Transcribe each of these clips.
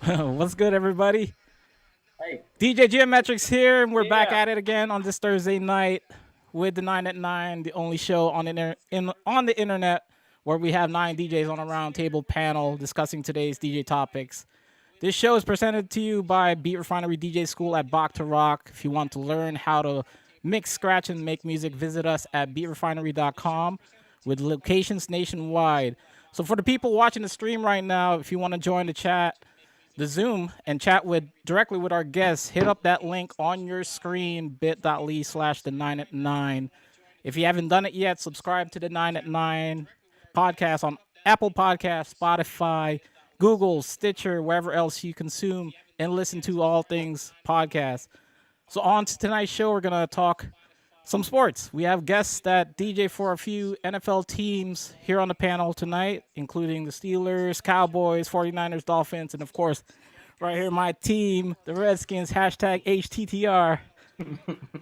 What's good, everybody? Hey, DJ Geometrix here, and we're back yeah. at it again on this Thursday night with the 9 at 9, the only show on on the internet where we have 9 DJs on a roundtable panel discussing today's DJ topics. This show is presented to you by Beat Refinery DJ School at Bach to Rock. If you want to learn how to mix, scratch, and make music, visit us at beatrefinery.com with locations nationwide. So for the people watching the stream right now, if you want to join the chat, the Zoom, and chat with directly with our guests, hit up that link on your screen, bit.ly/the 9 at 9. If you haven't done it yet, subscribe to the 9 at 9 podcast on Apple Podcasts, Spotify, Google, Stitcher, wherever else you consume and listen to all things podcast. So on to tonight's show, we're going to talk some sports. We have guests that DJ for a few NFL teams here on the panel tonight, including the Steelers, Cowboys, 49ers, Dolphins, and of course, right here, my team, the Redskins, hashtag HTTR.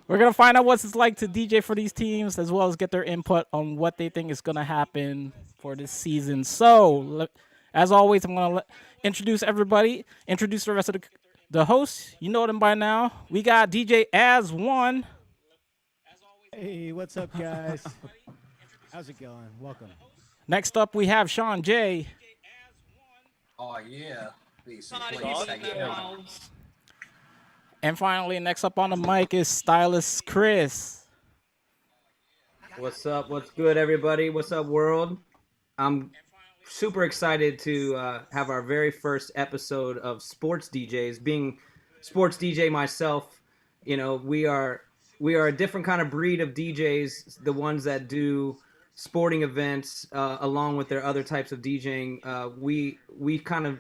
We're going to find out what it's like to DJ for these teams, as well as get their input on what they think is going to happen for this season. So, as always, I'm going to introduce everybody, introduce the rest of the hosts. You know them by now. We got DJ As One. Hey, what's up, guys? How's it going? Welcome. Next up, we have Sean J. Oh, yeah. And finally, next up on the mic is Stylus Chris. What's up? What's good, everybody? What's up, world? I'm super excited to have our very first episode of Sports DJs. Being sports DJ myself, you know, we are a different kind of breed of DJs, the ones that do sporting events along with their other types of DJing. We kind of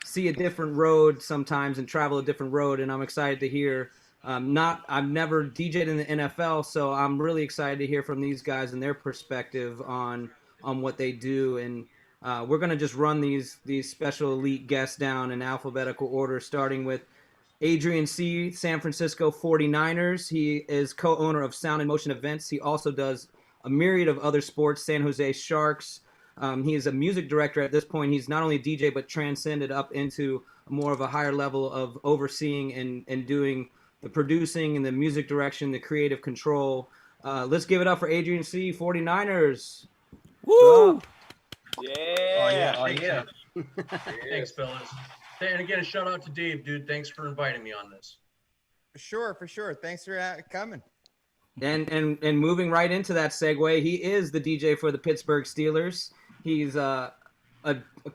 see a different road sometimes and travel a different road, and I'm excited to hear. I've never DJed in the NFL, so I'm really excited to hear from these guys and their perspective on what they do. And we're gonna just run these special elite guests down in alphabetical order, starting with Adrian C, San Francisco 49ers. He is co-owner of Sound and Motion Events. He also does a myriad of other sports, San Jose Sharks. He is a music director at this point. He's not only a DJ, but transcended up into more of a higher level of overseeing and doing the producing and the music direction, the creative control. Let's give it up for Adrian C, 49ers. Woo! Yeah. Oh, yeah. Thanks, fellas. And again, a shout out to Dave, dude. Thanks for inviting me on this. For sure. Thanks for coming. And moving right into that segue, he is the DJ for the Pittsburgh Steelers. He's a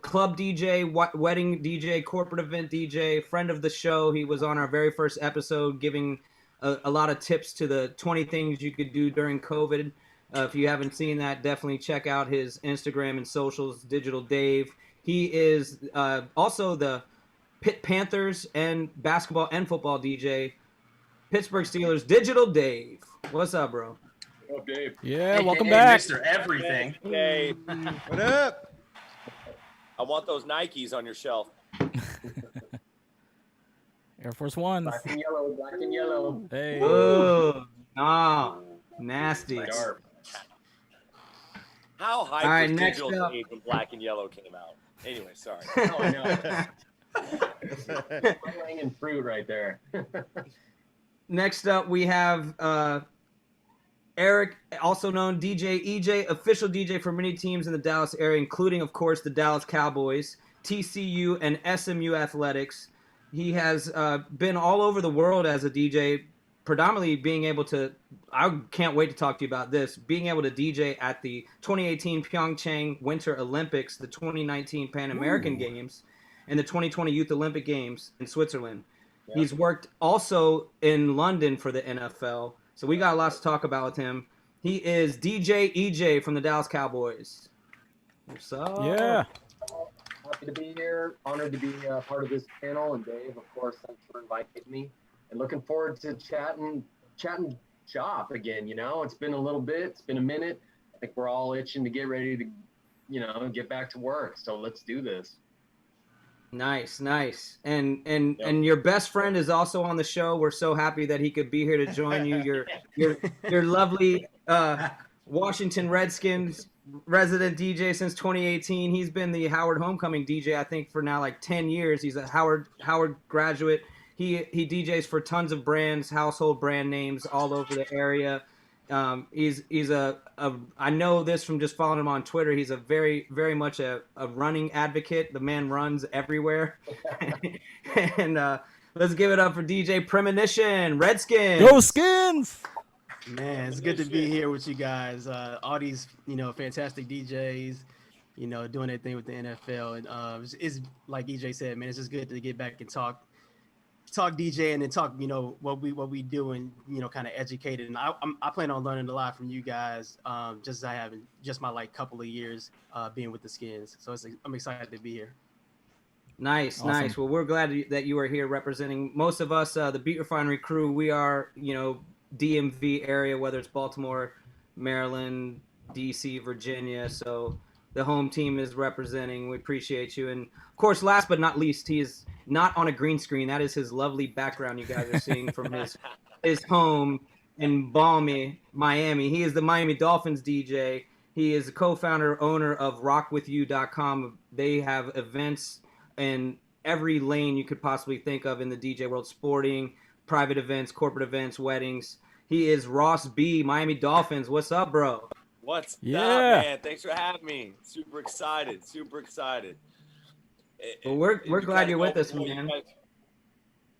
club DJ, wedding DJ, corporate event DJ, friend of the show. He was on our very first episode giving a lot of tips to the 20 things you could do during COVID. If you haven't seen that, definitely check out his Instagram and socials, Digital Dave. He is also the Pitt Panthers and basketball and football DJ, Pittsburgh Steelers, Digital Dave. What's up, bro? Oh, Dave. Yeah, AKA welcome back. Mr. Everything. Hey, What up? I want those Nikes on your shelf. Air Force Ones. Black and yellow. Hey. Oh, nasty. Sharp. How hype All right, was next Digital up. Dave when Black and Yellow came out? Anyway, sorry. Oh, I know. Low-hanging fruit right there. Next up, we have Eric, also known DJ EJ, official DJ for many teams in the Dallas area, including, of course, the Dallas Cowboys, TCU, and SMU Athletics. He has been all over the world as a DJ, predominantly being able to, I can't wait to talk to you about this, being able to DJ at the 2018 Pyeongchang Winter Olympics, the 2019 Pan American Games, and the 2020 Youth Olympic Games in Switzerland. Yep. He's worked also in London for the NFL, so we got lots to talk about with him. He is DJ EJ from the Dallas Cowboys. What's up? Yeah. Happy to be here. Honored to be part of this panel. And Dave, of course, thanks for inviting me. And looking forward to chatting shop again. You know, it's been a little bit. It's been a minute. I think we're all itching to get ready to, get back to work. So let's do this. Nice. And your best friend is also on the show. We're so happy that he could be here to join you. Your lovely Washington Redskins resident DJ since 2018. He's been the Howard Homecoming DJ, I think, for now like 10 years. He's a Howard graduate. He DJs for tons of brands, household brand names all over the area. He's a I know this from just following him on Twitter. He's a very much a running advocate. The man runs everywhere. And let's give it up for DJ Premonition, Redskins. Go Skins! Man, it's good to be here with you guys. All these, fantastic DJs, doing their thing with the NFL. And it's like EJ said, man, it's just good to get back and talk DJ and then talk, what we do and, kind of educated. And I plan on learning a lot from you guys, just as I have in just my couple of years being with the Skins. So I'm excited to be here. Nice, Awesome. nice. Well, we're glad that you are here representing most of us, the Beat Refinery crew. We are, DMV area, whether it's Baltimore, Maryland, DC, Virginia. So the home team is representing. We appreciate you. And of course, last but not least, he is not on a green screen. That is his lovely background you guys are seeing from his home in balmy Miami. He is the Miami Dolphins DJ. He is the co-founder, owner of rockwithyou.com. They have events in every lane you could possibly think of in the DJ world: sporting, private events, corporate events, weddings. He is Ross B, Miami Dolphins. What's up, bro? What's Yeah. up, man? Thanks for having me. Super excited. Well, we're You glad guys you're with know us, before you man. guys-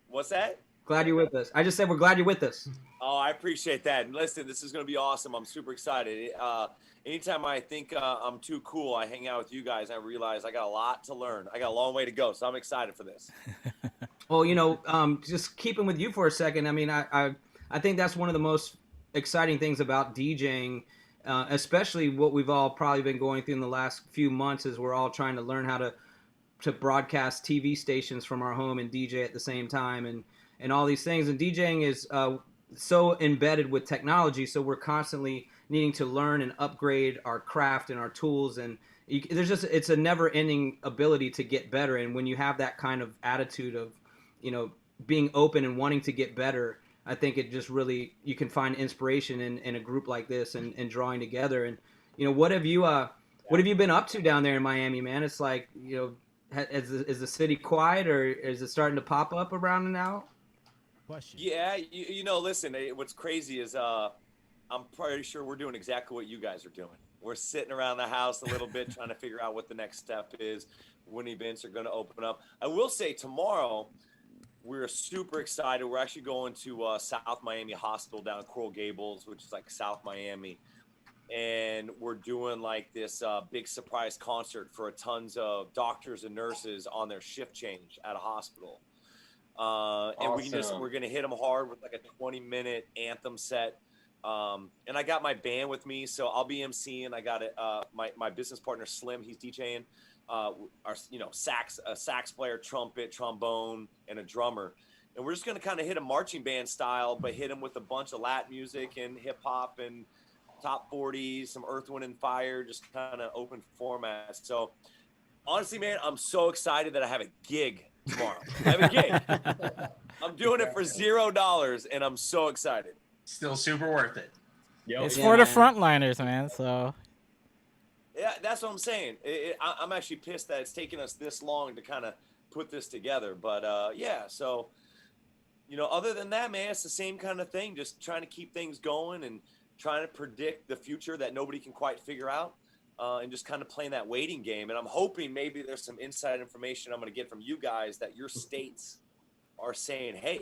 What's that? Glad you're with us. I just said we're glad you're with us. Oh, I appreciate that. And listen, this is going to be awesome. I'm super excited. Anytime I think I'm too cool, I hang out with you guys. I realize I got a lot to learn. I got a long way to go, so I'm excited for this. Well, just keeping with you for a second. I mean, I think that's one of the most exciting things about DJing, especially what we've all probably been going through in the last few months, is we're all trying to learn how to broadcast TV stations from our home and DJ at the same time and all these things. And DJing is so embedded with technology, so we're constantly needing to learn and upgrade our craft and our tools. And it's a never-ending ability to get better. And when you have that kind of attitude of, being open and wanting to get better, I think it just really, you can find inspiration in a group like this and drawing together. And, what have you been up to down there in Miami, man? It's like, is the city quiet, or is it starting to pop up around now? Question. Yeah, listen, what's crazy is I'm pretty sure we're doing exactly what you guys are doing. We're sitting around the house a little bit trying to figure out what the next step is, when events are going to open up. I will say tomorrow, we're super excited. We're actually going to South Miami Hospital down in Coral Gables, which is like South Miami. And we're doing like this big surprise concert for tons of doctors and nurses on their shift change at a hospital. And Awesome. we're going to hit them hard with like a 20-minute anthem set. And I got my band with me, so I'll be emceeing. I got my business partner Slim, he's DJing. Our sax player, trumpet, trombone, and a drummer. And we're just going to kind of hit a marching band style, but hit them with a bunch of Latin music and hip hop and top 40s, some Earth, Wind, and Fire, just kind of open formats. So honestly, man, I'm so excited that I have a gig tomorrow. I have a gig. I'm doing it for $0, and I'm so excited. Still super worth it. It's Yeah, for the man. frontliners, man. So Yeah, that's what I'm saying. I'm actually pissed that it's taken us this long to kind of put this together. But so, other than that, man, it's the same kind of thing. Just trying to keep things going and trying to predict the future that nobody can quite figure out, and just kind of playing that waiting game. And I'm hoping maybe there's some inside information I'm going to get from you guys that your states are saying, hey,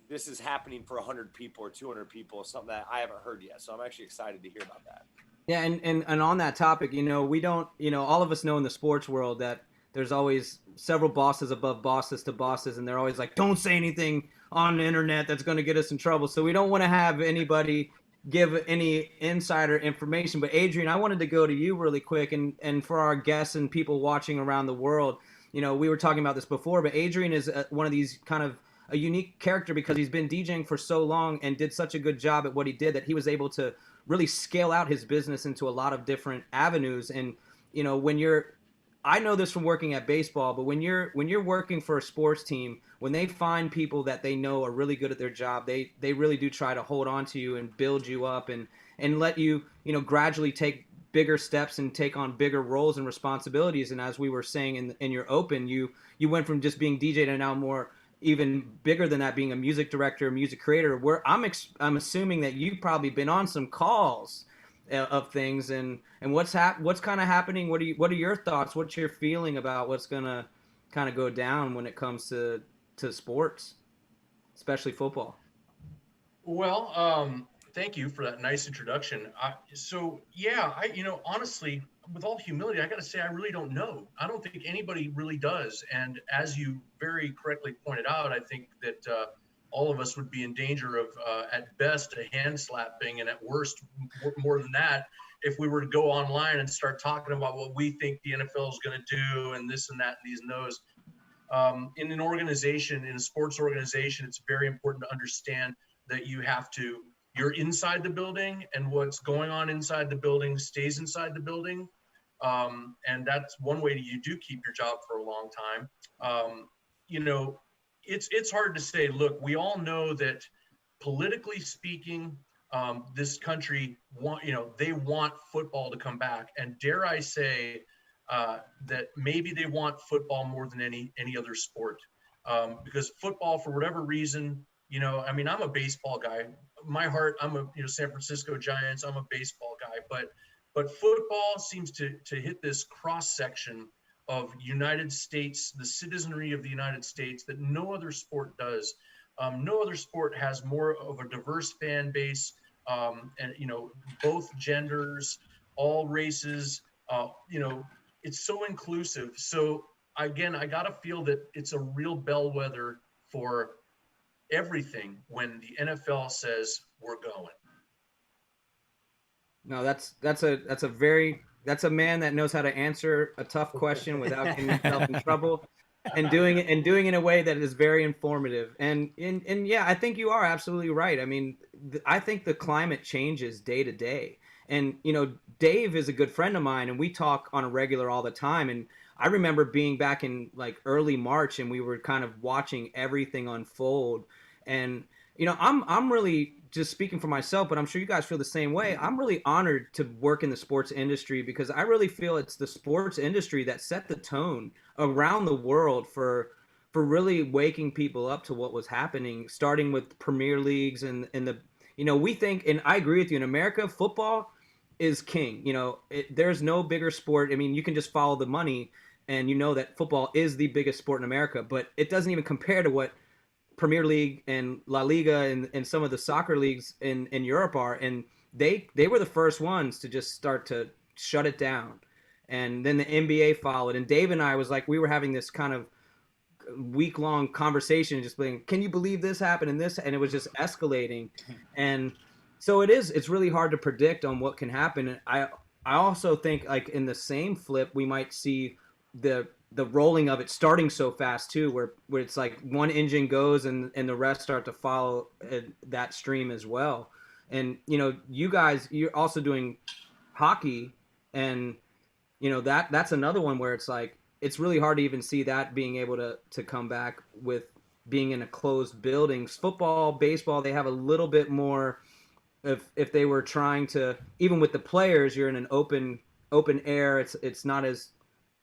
this is happening for 100 people or 200 people or something that I haven't heard yet. So I'm actually excited to hear about that. Yeah, and on that topic, we don't, all of us know in the sports world that there's always several bosses above bosses to bosses, and they're always like, don't say anything on the internet that's going to get us in trouble. So we don't want to have anybody give any insider information. But Adrian, I wanted to go to you really quick, and for our guests and people watching around the world, we were talking about this before, but Adrian is one of these kind of a unique character because he's been DJing for so long and did such a good job at what he did that he was able to really scale out his business into a lot of different avenues. And I know this from working at baseball, but when you're working for a sports team, when they find people that they know are really good at their job, they really do try to hold on to you and build you up and let you gradually take bigger steps and take on bigger roles and responsibilities. And as we were saying in your open, you went from just being DJ to now more even bigger than that, being a music director, music creator. Where I'm assuming that you've probably been on some calls of things, and what's kind of happening. What are your thoughts? What's your feeling about what's gonna kind of go down when it comes to sports, especially football? Well, thank you for that nice introduction. Honestly, with all humility, I got to say, I really don't know. I don't think anybody really does. And as you very correctly pointed out, I think that all of us would be in danger of, at best, a hand slapping, and at worst, more than that, if we were to go online and start talking about what we think the NFL is going to do and this and that and these and those. In an organization, in a sports organization, it's very important to understand that you're inside the building, and what's going on inside the building stays inside the building. And that's one way you do keep your job for a long time. It's hard to say. Look, we all know that politically speaking, this country they want football to come back. And dare I say that maybe they want football more than any other sport, because football, for whatever reason, I'm a baseball guy. My heart, I'm a San Francisco Giants. I'm a baseball guy, but football seems to hit this cross section of United States, the citizenry of the United States, that no other sport does. No other sport has more of a diverse fan base, and both genders, all races. It's so inclusive. So again, I gotta feel that it's a real bellwether for everything when the NFL says we're going. No, that's a man that knows how to answer a tough question without getting himself in trouble, and doing it in a way that is very informative. And yeah, I think you are absolutely right. I mean, I think the climate changes day to day. And Dave is a good friend of mine, and we talk on a regular all the time. And I remember being back in like early March, and we were kind of watching everything unfold. And I'm really just speaking for myself, but I'm sure you guys feel the same way. I'm really honored to work in the sports industry, because I really feel it's the sports industry that set the tone around the world for really waking people up to what was happening, starting with Premier Leagues and the we think, and I agree with you, in America, football is king. There's no bigger sport. I mean, you can just follow the money, and that football is the biggest sport in America, but it doesn't even compare to what Premier League and La Liga and some of the soccer leagues in Europe are. And they were the first ones to just start to shut it down. And then the NBA followed. And Dave and I we were having this kind of week-long conversation, just being, can you believe this happened and this? And it was just escalating. And so it's really hard to predict on what can happen. And I also think, like, in the same flip, we might see the rolling of it starting so fast too, where it's like one engine goes and the rest start to follow that stream as well. And you guys, you're also doing hockey, and that's another one where it's like it's really hard to even see that being able to come back with being in a closed buildings. Football, baseball, they have a little bit more. If they were trying to, even with the players, you're in an open air. It's not as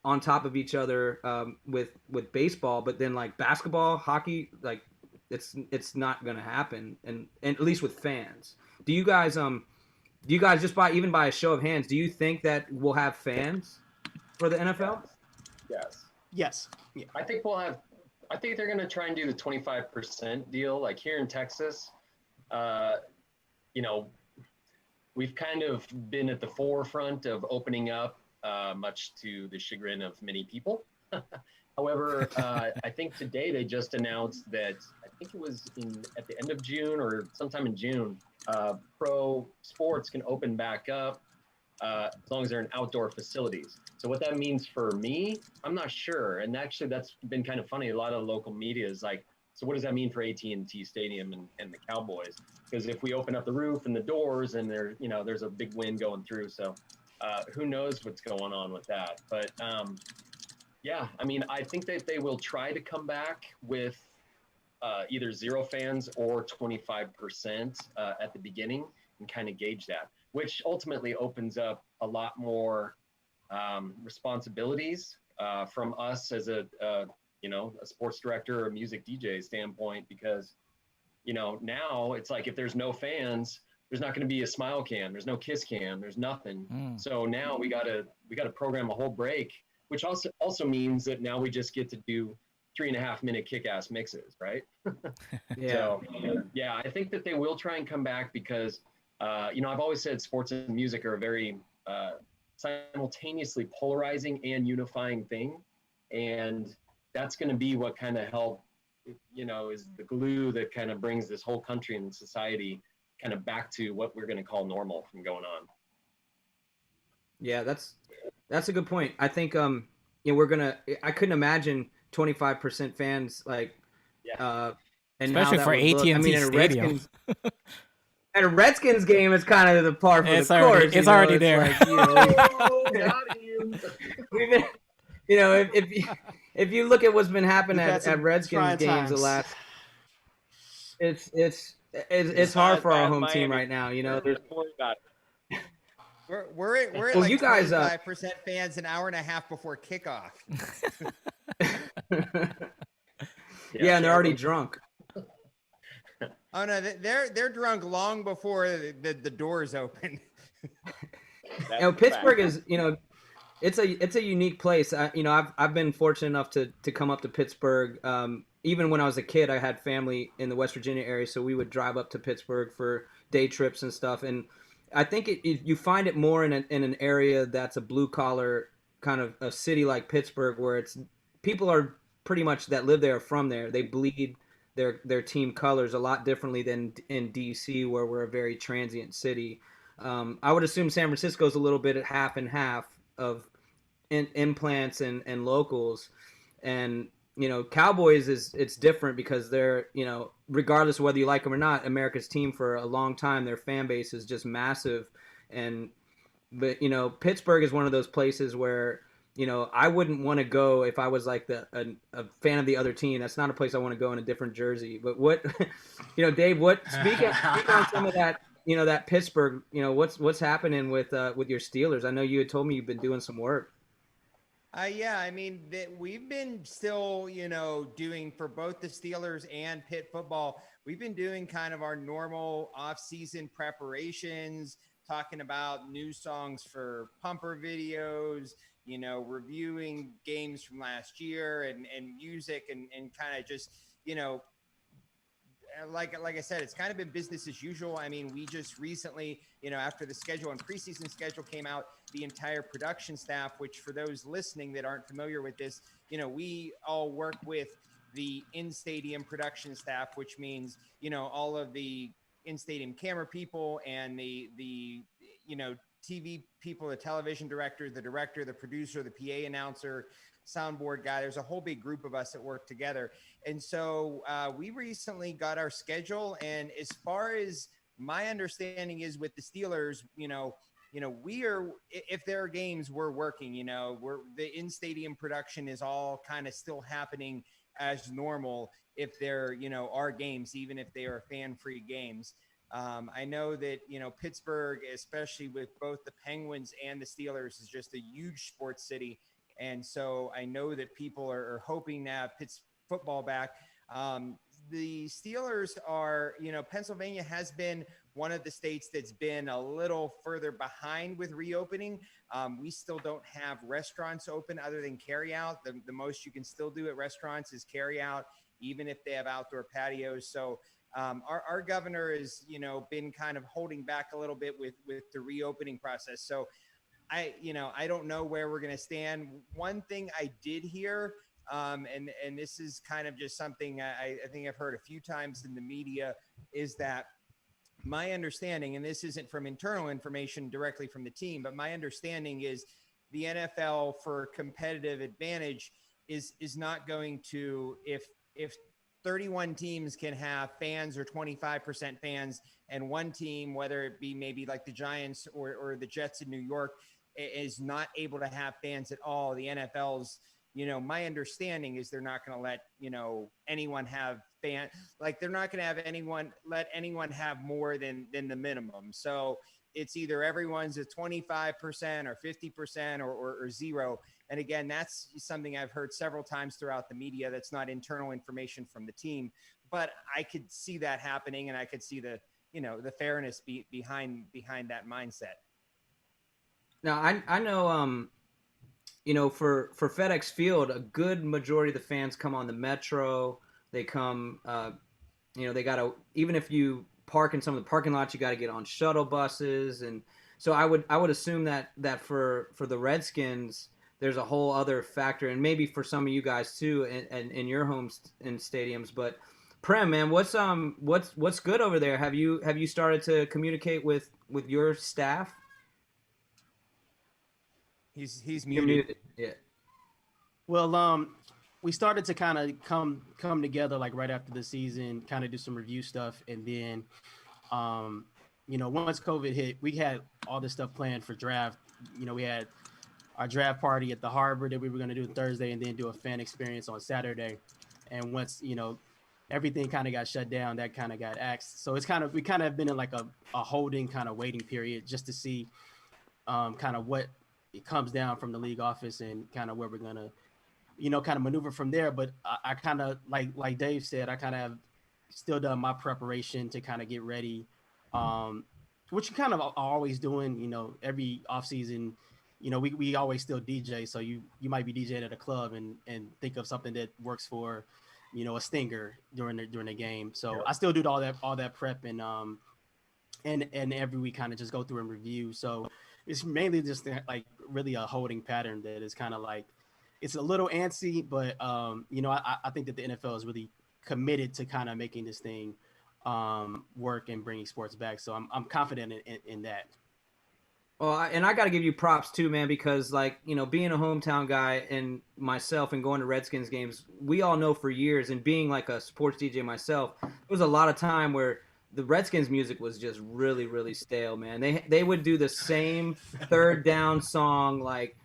on top of each other with baseball, but then like basketball, hockey, like it's not gonna happen, and at least with fans. Do you guys just by a show of hands, do you think that we'll have fans for the NFL? Yes. Yeah. I think they're going to try and do the 25% deal. Like here in Texas, we've kind of been at the forefront of opening up, much to the chagrin of many people. However, I think today they just announced that, I think it was at the end of June or sometime in June, pro sports can open back up as long as they're in outdoor facilities. So what that means for me, I'm not sure. And actually, that's been kind of funny. A lot of local media is like, so what does that mean for AT&T Stadium and the Cowboys? Because if we open up the roof and the doors, and there's a big wind going through, so who knows what's going on with that? But yeah, I mean, I think that they will try to come back with either 0 fans or 25% at the beginning, and kind of gauge that, which ultimately opens up a lot more responsibilities from us as a sports director or music DJ standpoint, because now it's like if there's no fans, there's not going to be a smile cam, there's no kiss cam, there's nothing. So now we gotta program a whole break, which also means that now we just get to do 3.5-minute kick-ass mixes, right? Yeah. So yeah, I think that they will try and come back because I've always said sports and music are a very simultaneously polarizing and unifying thing, and that's going to be what kind of is the glue that kind of brings this whole country and society kind of back to what we're going to call normal from going on. Yeah, that's a good point. I think I couldn't imagine 25% fans and especially how that for would look. AT&T I mean, Stadium. at a Redskins game, it's kind of the par for the course. It's already there. We've been, if you look at what's been happening at Redskins games, the last, it's hard for our home team right now. There's We're at Well, like you guys, 25% fans an hour and a half before kickoff. yeah, and they're already drunk. Oh no, they're drunk long before the doors open. Pittsburgh is, it's a unique place. I've been fortunate enough to come up to Pittsburgh. Even when I was a kid, I had family in the West Virginia area, so we would drive up to Pittsburgh for day trips and stuff. And I think you find it more in an area that's a blue collar kind of a city like Pittsburgh, where it's people are pretty much that live there are from there. They bleed their team colors a lot differently than in DC, where we're a very transient city. I would assume San Francisco is a little bit half and half of implants and locals. And Cowboys it's different because they're, regardless of whether you like them or not, America's team for a long time. Their fan base is just massive. But Pittsburgh is one of those places where, I wouldn't want to go if I was like a fan of the other team. That's not a place I want to go in a different jersey. But what, Dave, speak on some of that, that Pittsburgh, what's happening with your Steelers? I know you had told me you've been doing some work. Yeah, I mean, we've been still, doing for both the Steelers and Pitt football. We've been doing kind of our normal off-season preparations, talking about new songs for pumper videos, reviewing games from last year and music and kind of just, like I said, it's kind of been business as usual. I mean, we just recently, after the schedule and preseason schedule came out, the entire production staff, which for those listening that aren't familiar with this, we all work with the in-stadium production staff, which means, all of the in-stadium camera people and the TV people, the television director, the producer, the PA announcer, soundboard guy. There's a whole big group of us that work together. And so we recently got our schedule. And as far as my understanding is with the Steelers, we are, if there are games, we're working, the in-stadium production is all kind of still happening as normal if there, are games, even if they are fan-free games. I know that, Pittsburgh, especially with both the Penguins and the Steelers, is just a huge sports city. And so I know that people are hoping to have Pitts football back. The Steelers are, Pennsylvania has been one of the states that's been a little further behind with reopening. We still don't have restaurants open other than carry out. The most you can still do at restaurants is carry out, even if they have outdoor patios. So our governor has, been kind of holding back a little bit with the reopening process. So I don't know where we're going to stand. One thing I did hear, and this is kind of just something I think I've heard a few times in the media, is that my understanding, and this isn't from internal information directly from the team, but my understanding is the NFL, for competitive advantage, is not going to, if 31 teams can have fans or 25% fans, and one team, whether it be maybe like the Giants or the Jets in New York, is not able to have fans at all, the NFL's, my understanding is they're not going to let, anyone have they're not going to have let anyone have more than the minimum. So, it's either everyone's at 25% or 50% or zero. And again, that's something I've heard several times throughout the media. That's not internal information from the team, but I could see that happening, and I could see the fairness behind that mindset. Now I know for FedEx Field, a good majority of the fans come on the Metro. They come, they gotta, even if you park in some of the parking lots, you got to get on shuttle buses, and so I would assume that for the Redskins, there's a whole other factor, and maybe for some of you guys too, in your homes in stadiums. But Prem, man, what's good over there? Have you started to communicate with your staff? He's You're muted. Yeah. Well, we started to kind of come together like right after the season, kind of do some review stuff, and then, once COVID hit, we had all this stuff planned for draft. We had our draft party at the Harbor that we were going to do Thursday, and then do a fan experience on Saturday. And once everything kind of got shut down, that kind of got axed. So we kind of been in like a holding kind of waiting period just to see kind of what it comes down from the league office and kind of where we're gonna kind of maneuver from there. But I kind of like Dave said, I kind of have still done my preparation to kind of get ready, which you kind of are always doing. Every off season, we always still DJ. So you might be DJing at a club and think of something that works for a stinger during the game. So yeah. I still do all that prep and every week kind of just go through and review. So it's mainly just like really a holding pattern that is kind of like, it's a little antsy, but I think that the NFL is really committed to kind of making this thing work and bringing sports back. So I'm confident in that. Well, and I got to give you props too, man, because being a hometown guy and myself and going to Redskins games, we all know for years, and being like a sports DJ myself, there was a lot of time where the Redskins music was just really, really stale, man. They would do the same third down song like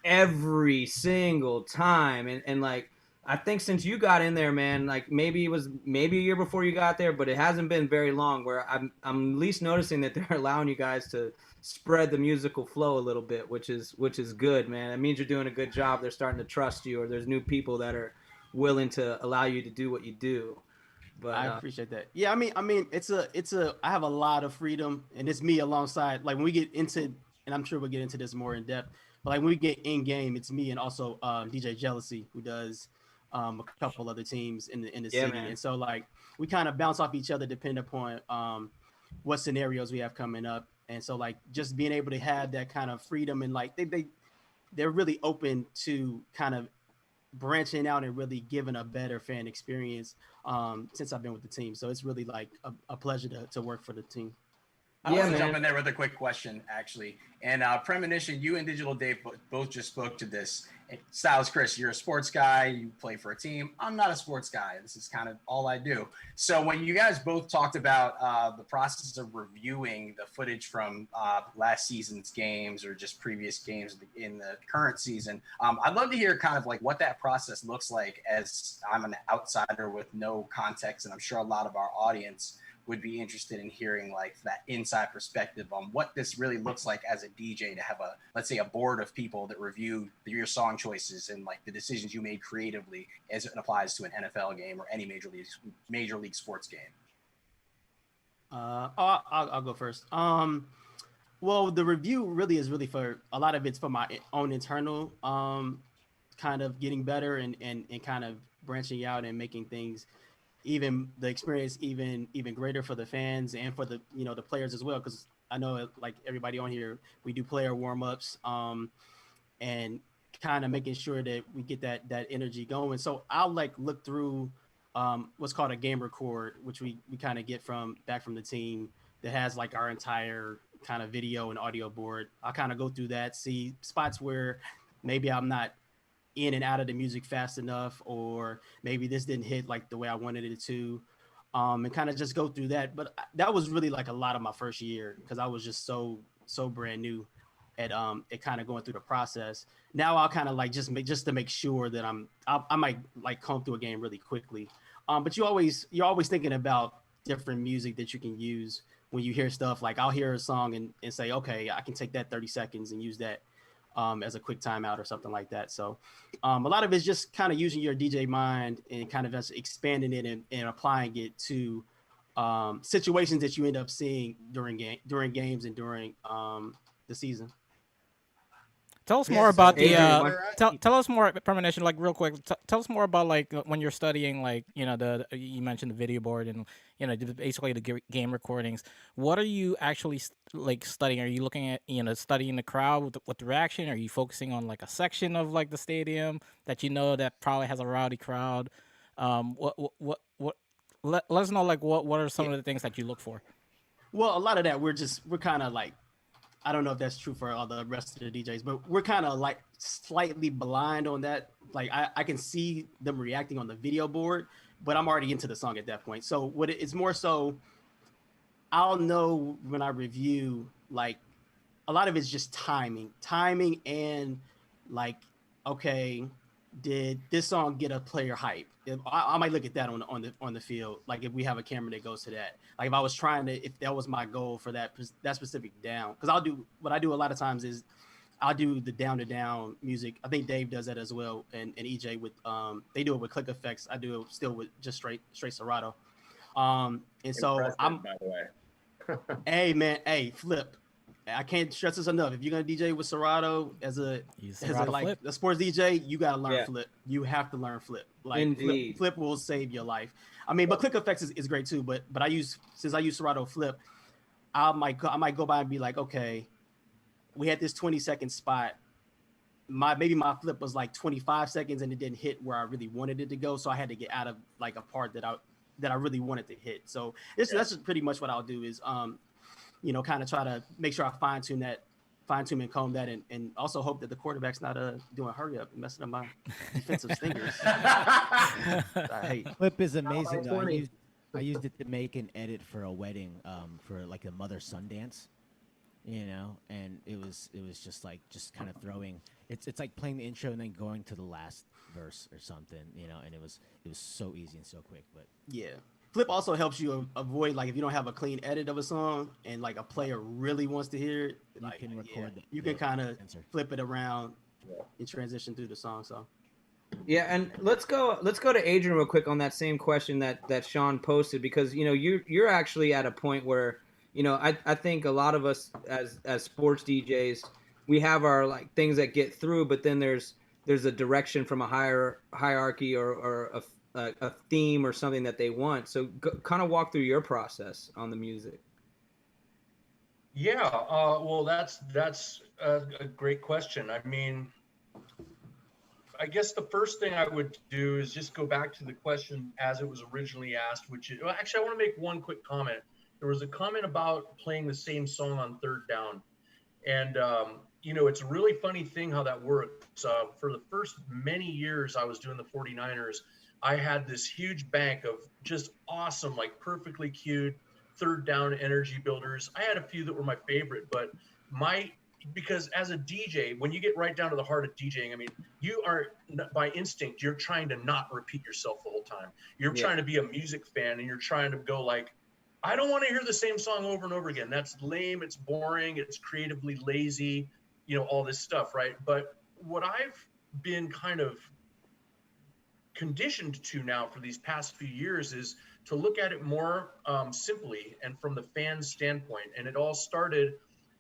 every single time, and like I think since you got in there, man, like maybe a year before you got there, but it hasn't been very long. Where I'm at least noticing that they're allowing you guys to spread the musical flow a little bit, which is good, man. It means you're doing a good job. They're starting to trust you, or there's new people that are willing to allow you to do what you do. But I appreciate that. Yeah, I mean, I have a lot of freedom, and it's me alongside. Like when we get into, and I'm sure we'll get into this more in depth. But like when we get in game, it's me and also DJ Jealousy, who does a couple other teams in the city, man. And so like we kind of bounce off each other depending upon what scenarios we have coming up. And so like just being able to have that kind of freedom, and like they're really open to kind of branching out and really giving a better fan experience since I've been with the team. So it's really like a pleasure to work for the team. I want to jump in there with a quick question, actually. And Premonition, you and Digital Dave both just spoke to this. Stylus Chris, you're a sports guy. You play for a team. I'm not a sports guy. This is kind of all I do. So when you guys both talked about the process of reviewing the footage from last season's games or just previous games in the current season, I'd love to hear kind of like what that process looks like, as I'm an outsider with no context, and I'm sure a lot of our audience would be interested in hearing like that inside perspective on what this really looks like as a DJ to have let's say a board of people that review your song choices and like the decisions you made creatively as it applies to an NFL game or any major league sports game. I'll go first. Well, the review really is for a lot of it's for my own internal kind of getting better and kind of branching out and making things even the experience even greater for the fans and for the the players as well, because I know like everybody on here, we do player warm-ups and kind of making sure that we get that energy going. So I'll like look through what's called a game record, which we kind of get back from the team, that has like our entire kind of video and audio board. I'll kind of go through that, see spots where maybe I'm not in and out of the music fast enough, or maybe this didn't hit like the way I wanted it to, and kind of just go through that. But that was really like a lot of my first year, because I was just so brand new at kind of going through the process. Now I'll kind of like just to make sure that I might like comb through a game really quickly. But you're always thinking about different music that you can use when you hear stuff like I'll hear a song and say, okay, I can take that 30 seconds and use that as a quick timeout or something like that. So a lot of it's just kind of using your DJ mind and kind of just expanding it and applying it to situations that you end up seeing during games and during the season. Tell us Yeah, more so about the Adrian, tell us more, Premonition, like real quick. Tell us more about like when you're studying, like you mentioned the video board and basically the game recordings. What are you actually like studying? Are you looking at studying the crowd with the reaction? Are you focusing on like a section of like the stadium that that probably has a rowdy crowd? What let us know, like what are some of the things that you look for? Well, a lot of that we're kind of like, I don't know if that's true for all the rest of the DJs, but we're kind of like slightly blind on that. Like I can see them reacting on the video board, but I'm already into the song at that point. So it's more so I'll know when I review, like a lot of it's just timing and like, okay, did this song get a player hype? I might look at that on the field. Like if we have a camera that goes to that, like if I was trying to, if that was my goal for that specific down, because what I do a lot of times is I'll do the down to down music. I think Dave does that as well, and EJ with they do it with click effects. I do it still with just straight Serato. And so Impressive, by the way. hey man, hey Flip. I can't stress this enough. If you're gonna DJ with Serato as a like a sports DJ, you gotta learn Flip. You have to learn Flip. Like Indeed. Flip will save your life. I mean, but click effects is great too. But I use Serato Flip, I might go by and be like, okay, we had this 20-second spot. Maybe my flip was like 25 seconds and it didn't hit where I really wanted it to go. So I had to get out of like a part that I really wanted to hit. So that's just pretty much what I'll do is kind of try to make sure I fine tune and comb that and also hope that the quarterback's not doing hurry up and messing up my defensive stingers. I hate. Flip is amazing. Though. I used it to make an edit for a wedding for like a mother-son dance. And it was just kind of throwing. It's like playing the intro and then going to the last verse or something, and it was so easy and so quick. But yeah, Flip also helps you avoid, like, if you don't have a clean edit of a song and like a player really wants to hear it, like, you can record you can kind of flip it around and transition through the song. So yeah, and let's go to Adrian real quick on that same question that Sean posted, because you're actually at a point where I think a lot of us as sports DJs, we have our like things that get through, but then there's a direction from a higher hierarchy or a theme or something that they want. So kind of walk through your process on the music. Yeah, well, that's a great question. I mean, I guess the first thing I would do is just go back to the question as it was originally asked, which is, well, actually, I want to make one quick comment. There was a comment about playing the same song on third down. And, it's a really funny thing how that works. For the first many years I was doing the 49ers, I had this huge bank of just awesome, like perfectly cued third down energy builders. I had a few that were my favorite, but because as a DJ, when you get right down to the heart of DJing, I mean, you are by instinct, you're trying to not repeat yourself the whole time. You're trying to be a music fan and you're trying to go like, I don't want to hear the same song over and over again. That's lame. It's boring. It's creatively lazy, all this stuff. Right. But what I've been kind of conditioned to now for these past few years is to look at it more simply and from the fan's standpoint. And it all started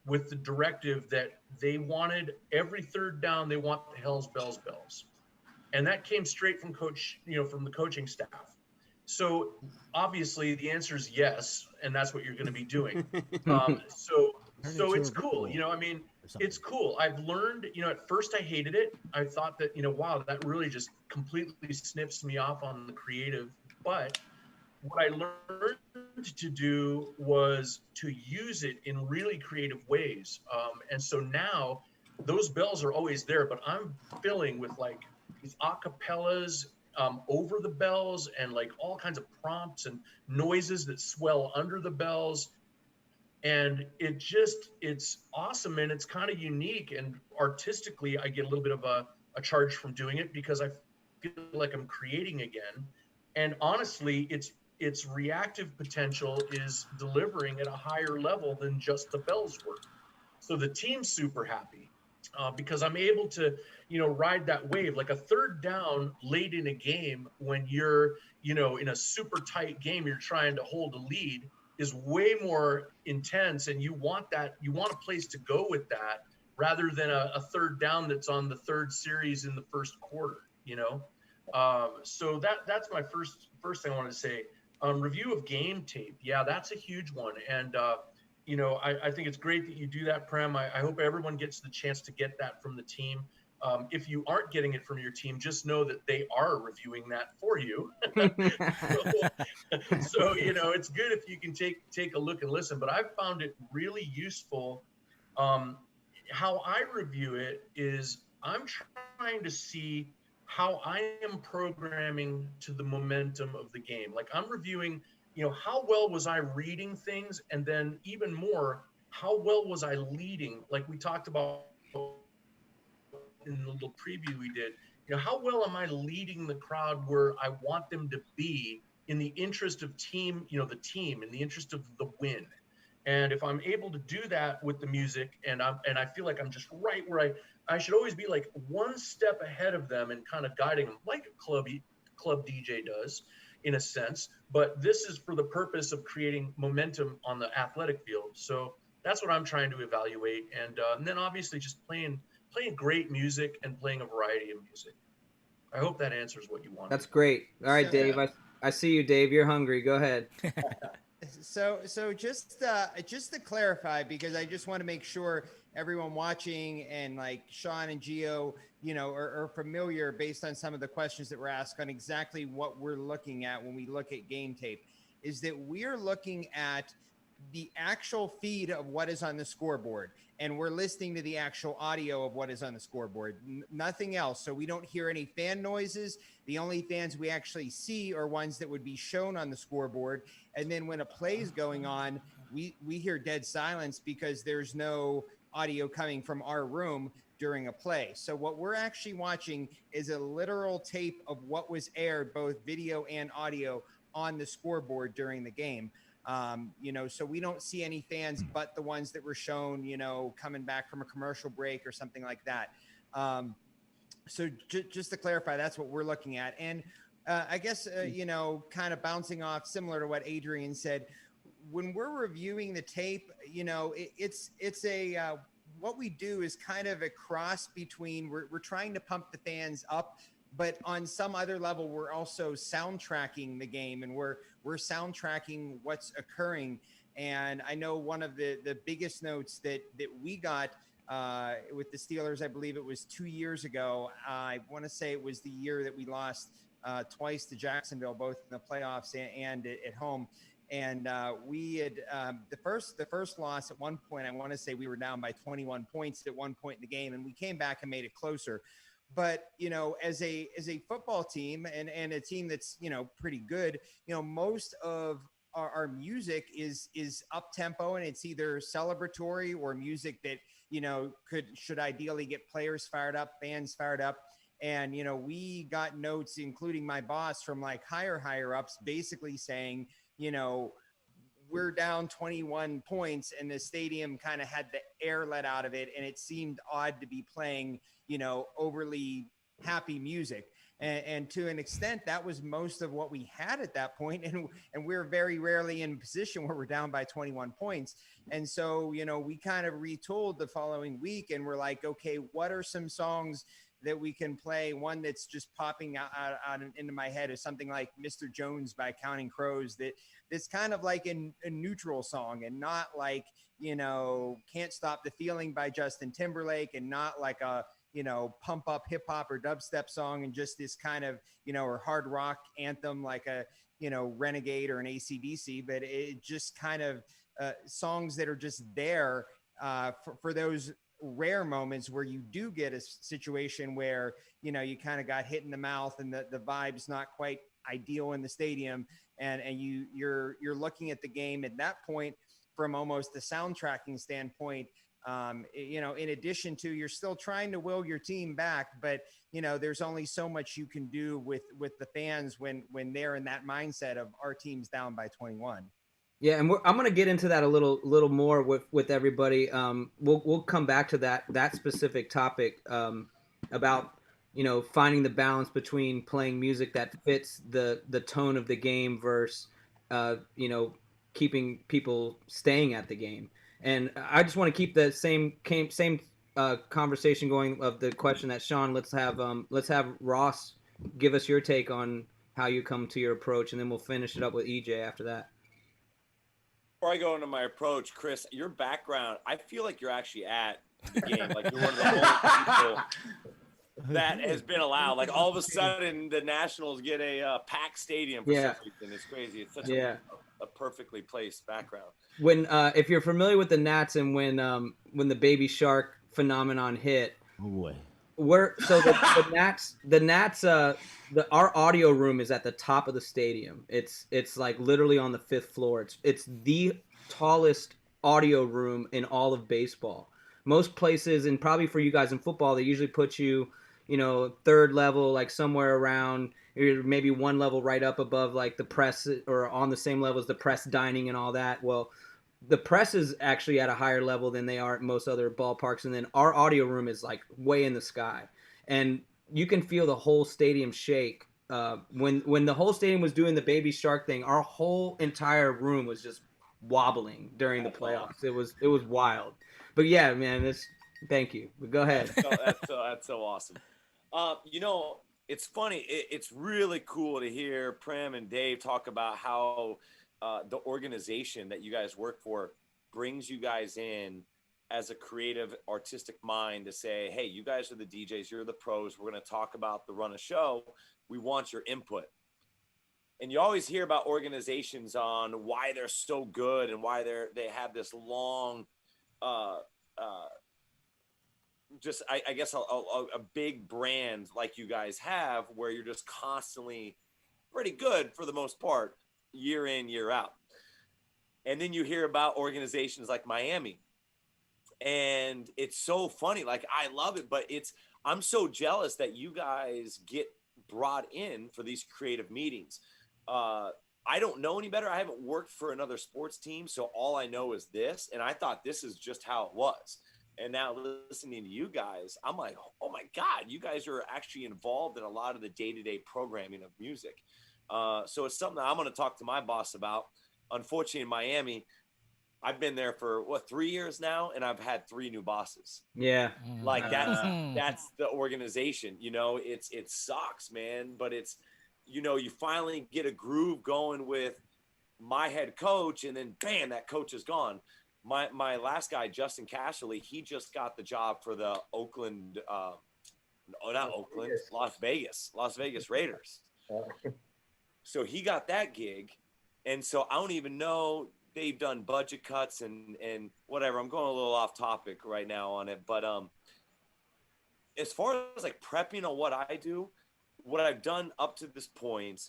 with the directive that they wanted every third down, they want the Hell's Bells bells. And that came straight from from the coaching staff. So obviously the answer is yes, and that's what you're going to be doing. So it's cool. It's cool. I've learned, at first I hated it. I thought that, wow, that really just completely snips me off on the creative. But what I learned to do was to use it in really creative ways. And so now those bells are always there, but I'm filling with like these acapellas over the bells and like all kinds of prompts and noises that swell under the bells. And it's awesome. And it's kind of unique, and artistically, I get a little bit of a charge from doing it because I feel like I'm creating again. And honestly, it's its reactive potential is delivering at a higher level than just the bells were. So the team's super happy because I'm able to, ride that wave. Like a third down late in a game when you're, in a super tight game, you're trying to hold a lead is way more intense. And you want a place to go with that rather than a third down that's on the third series in the first quarter, So that's my first thing I wanted to say. Review of game tape. Yeah, that's a huge one. And, I think it's great that you do that, Prem. I hope everyone gets the chance to get that from the team. If you aren't getting it from your team, just know that they are reviewing that for you. so it's good if you can take a look and listen. But I've found it really useful. How I review it is I'm trying to see how I am programming to the momentum of the game. Like I'm reviewing, how well was I reading things? And then even more, how well was I leading? Like we talked about in the little preview we did, how well am I leading the crowd where I want them to be in the interest of team, the team, in the interest of the win. And if I'm able to do that with the music and I feel like I'm just right where I should always be like one step ahead of them and kind of guiding them like a club DJ does in a sense, but this is for the purpose of creating momentum on the athletic field. So that's what I'm trying to evaluate. And then obviously just playing great music and playing a variety of music. I hope that answers what you want. That's great. All right, Dave, I see you, Dave. You're hungry. Go ahead. So just to clarify, because I just want to make sure everyone watching and like Sean and Gio, are familiar based on some of the questions that were asked on exactly what we're looking at when we look at game tape, is that we're looking at the actual feed of what is on the scoreboard, and we're listening to the actual audio of what is on the scoreboard, nothing else. So we don't hear any fan noises. The only fans we actually see are ones that would be shown on the scoreboard. And then when a play is going on, we hear dead silence because there's no audio coming from our room during a play. So what we're actually watching is a literal tape of what was aired, both video and audio, on the scoreboard during the game. So we don't see any fans but the ones that were shown, coming back from a commercial break or something like that. So just to clarify, that's what we're looking at. And I guess, kind of bouncing off similar to what Adrian said, when we're reviewing the tape, it's a what we do is kind of a cross between we're trying to pump the fans up, but on some other level, we're also soundtracking the game, and we're soundtracking what's occurring. And I know one of the biggest notes that we got with the Steelers, I believe it was 2 years ago. I want to say it was the year that we lost twice to Jacksonville, both in the playoffs and at home. And we had the first loss at one point, I want to say we were down by 21 points at one point in the game, and we came back and made it closer. But, as a football team and a team that's, pretty good, most of our music is up tempo, and it's either celebratory or music that, should ideally get players fired up, fans fired up. And, we got notes, including my boss, from like higher ups, basically saying, we're down 21 points and the stadium kind of had the air let out of it. And it seemed odd to be playing, overly happy music. And to an extent, that was most of what we had at that point. And we're very rarely in a position where we're down by 21 points. And so, we kind of retooled the following week, and we're like, okay, what are some songs that we can play? One that's just popping out into my head is something like Mr. Jones by Counting Crows. That's kind of like a neutral song, and not like, Can't Stop the Feeling by Justin Timberlake, and not like a, pump up hip hop or dubstep song, and just this kind of, or hard rock anthem like a, Renegade or an AC/DC, but it just kind of songs that are just there for those rare moments where you do get a situation where, you kind of got hit in the mouth and the vibe's not quite ideal in the stadium. And you're looking at the game at that point from almost the soundtracking standpoint, In addition to, you're still trying to will your team back, but there's only so much you can do with the fans when they're in that mindset of our team's down by 21. Yeah, and I'm going to get into that a little more with everybody. We'll come back to that specific topic about finding the balance between playing music that fits the tone of the game versus keeping people staying at the game. And I just want to keep the same conversation going of the question that Sean. Let's have Ross give us your take on how you come to your approach, and then we'll finish it up with EJ after that. Before I go into my approach, Chris, your background, I feel like you're actually at the game. Like you're one of the only people that has been allowed. Like all of a sudden, the Nationals get a packed stadium for some reason. It's crazy. It's such a perfectly placed background. When if you're familiar with the Nats and when the Baby Shark phenomenon hit, oh boy. The Nats our audio room is at the top of the stadium. It's like literally on the 5th floor. It's the tallest audio room in all of baseball. Most places, and probably for you guys in football, they usually put you, 3rd level, like somewhere around, or maybe one level right up above like the press, or on the same level as the press dining and all that. Well, the press is actually at a higher level than they are at most other ballparks. And then our audio room is like way in the sky. And you can feel the whole stadium shake. When the whole stadium was doing the Baby Shark thing, our whole entire room was just wobbling during the playoffs. It was wild. But yeah, man, thank you. But go ahead. That's so awesome. It's funny. It's really cool to hear Prem and Dave talk about how the organization that you guys work for brings you guys in as a creative, artistic mind to say, hey, you guys are the DJs, you're the pros. We're going to talk about the run of show. We want your input. And you always hear about organizations on why they're so good and why they have this long, I guess a big brand like you guys have, where you're just constantly pretty good for the most part, year in, year out. And then you hear about organizations like Miami, and it's so funny. Like, I love it, but I'm so jealous that you guys get brought in for these creative meetings. I don't know any better. I haven't worked for another sports team, so all I know is this, and I thought this is just how it was. And now listening to you guys, I'm like, oh my God, you guys are actually involved in a lot of the day-to-day programming of music. So it's something that I'm going to talk to my boss about. Unfortunately, in Miami, I've been there for 3 years now, and I've had 3 new bosses. Yeah. Like that's the organization, it sucks, man. But it's, you finally get a groove going with my head coach, and then bam, that coach is gone. My last guy, Justin Cashley, he just got the job for the Las Vegas Raiders. So he got that gig. And so I don't even know, they've done budget cuts and whatever. I'm going a little off topic right now on it. But as far as like prepping on what I do, what I've done up to this point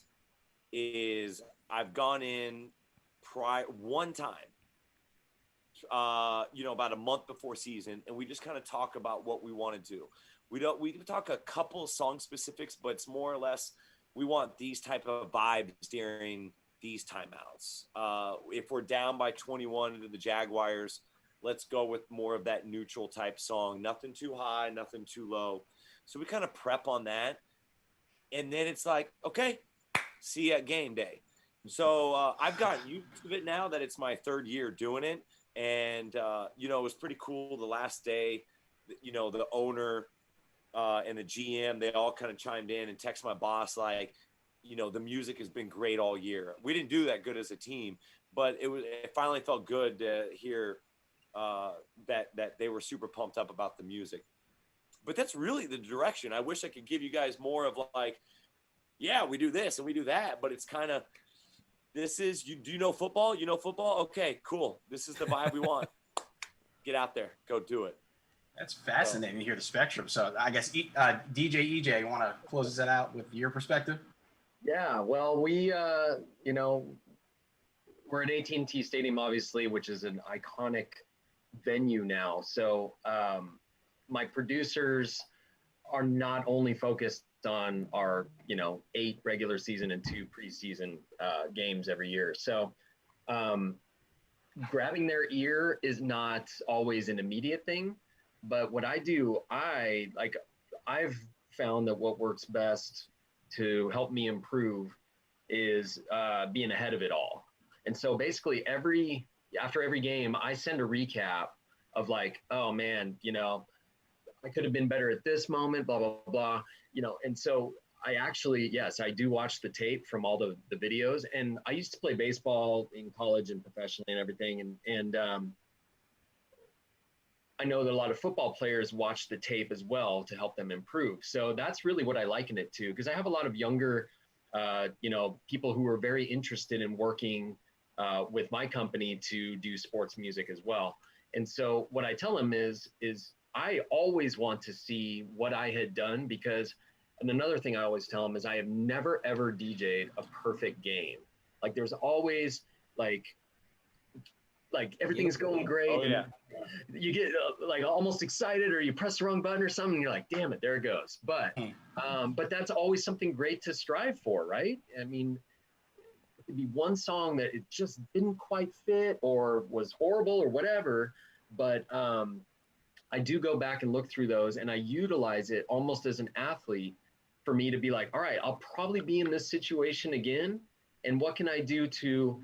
is I've gone in one time, about a month before season, and we just kind of talk about what we want to do. We can talk a couple of song specifics, but it's more or less, we want these type of vibes during these timeouts. If we're down by 21 to the Jaguars, let's go with more of that neutral type song. Nothing too high, nothing too low. So we kind of prep on that. And then it's like, okay, see you at game day. So I've gotten used to it now that it's my 3rd year doing it. And, it was pretty cool the last day, the owner and the GM, they all kind of chimed in and texted my boss like, the music has been great all year. We didn't do that good as a team, but it finally felt good to hear that they were super pumped up about the music. But that's really the direction. I wish I could give you guys more of like, yeah, we do this and we do that, but it's kind of, do you know football? You know football? Okay, cool. This is the vibe we want. Get out there, go do it. That's fascinating to hear the spectrum. So I guess DJ EJ, you want to close that out with your perspective? Yeah, well, we, we're at AT&T Stadium, obviously, which is an iconic venue now. So my producers are not only focused on our, 8 regular season and 2 preseason games every year. So grabbing their ear is not always an immediate thing. But what I do, I've found that what works best to help me improve is being ahead of it all. And so basically after every game, I send a recap of like, oh man, I could have been better at this moment, blah, blah, blah, and so I actually, yes, I do watch the tape from all the videos. And I used to play baseball in college and professionally and everything. And I know that a lot of football players watch the tape as well to help them improve. So that's really what I liken it to, because I have a lot of younger, people who are very interested in working with my company to do sports music as well. And so what I tell them is I always want to see what I had done, because, and another thing I always tell them is I have never, ever DJ'd a perfect game. Like there's always like everything's going great. Oh, yeah. And you get like almost excited, or you press the wrong button or something, and you're like, damn it, there it goes. But that's always something great to strive for, right? I mean, it could be one song that it just didn't quite fit or was horrible or whatever. But I do go back and look through those, and I utilize it almost as an athlete for me to be like, all right, I'll probably be in this situation again. And what can I do to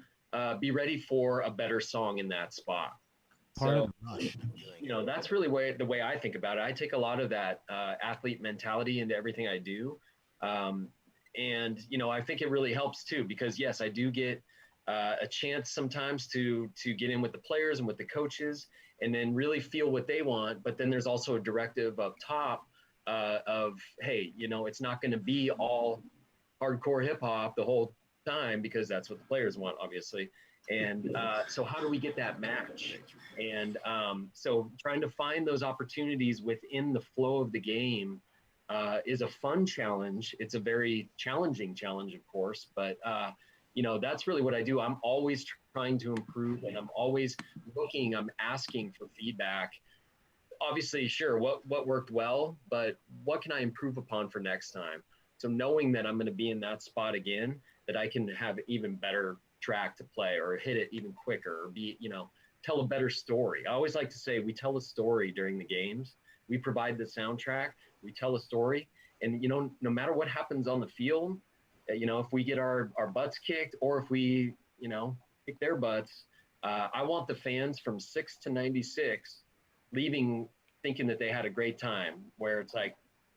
be ready for a better song in that spot? Part So, of the rush. that's really the way I think about it. I take a lot of that athlete mentality into everything I do. And I think it really helps too, because yes, I do get a chance sometimes to get in with the players and with the coaches and then really feel what they want. But then there's also a directive up top of, hey, it's not going to be all hardcore hip hop the whole time, because that's what the players want, obviously. And so how do we get that match? And so trying to find those opportunities within the flow of the game is a fun challenge. It's a very challenging challenge, of course, but that's really what I do. I'm always trying to improve, and I'm always looking, I'm asking for feedback. Obviously, sure, what worked well, but what can I improve upon for next time? So knowing that I'm going to be in that spot again, that I can have even better track to play, or hit it even quicker, or be, tell a better story. I always like to say we tell a story during the games. We provide the soundtrack, we tell a story, and no matter what happens on the field, if we get our butts kicked, or if we kick their butts, I want the fans from 6 to 96 leaving thinking that they had a great time, where it's like,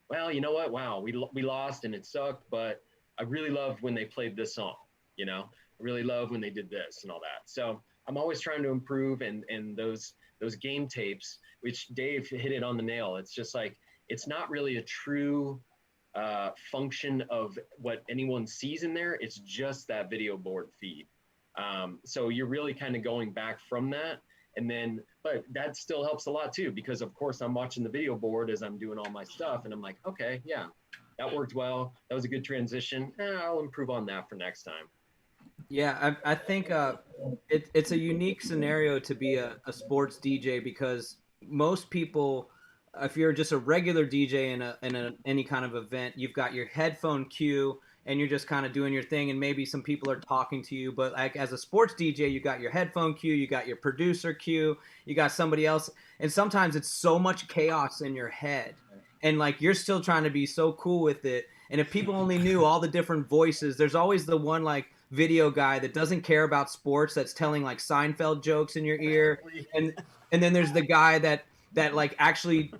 well, you know what? Wow, we lost and it sucked, but I really loved when they played this song. I really love when they did this and all that. So I'm always trying to improve, and those game tapes, which Dave hit it on the nail. It's just like, it's not really a true function of what anyone sees in there. It's just that video board feed. So you're really kind of going back from that. And then, but that still helps a lot too, because of course I'm watching the video board as I'm doing all my stuff, and I'm like, okay, yeah, that worked well. That was a good transition. I'll improve on that for next time. Yeah, I think it's a unique scenario to be a sports DJ, because most people, if you're just a regular DJ in any kind of event, you've got your headphone cue and you're just kind of doing your thing, and maybe some people are talking to you. But like as a sports DJ, you got your headphone cue, you got your producer cue, you got somebody else, and sometimes it's so much chaos in your head, and like you're still trying to be so cool with it. And if people only knew all the different voices, there's always the one like video guy that doesn't care about sports, that's telling like Seinfeld jokes in your ear, and then there's the guy that like actually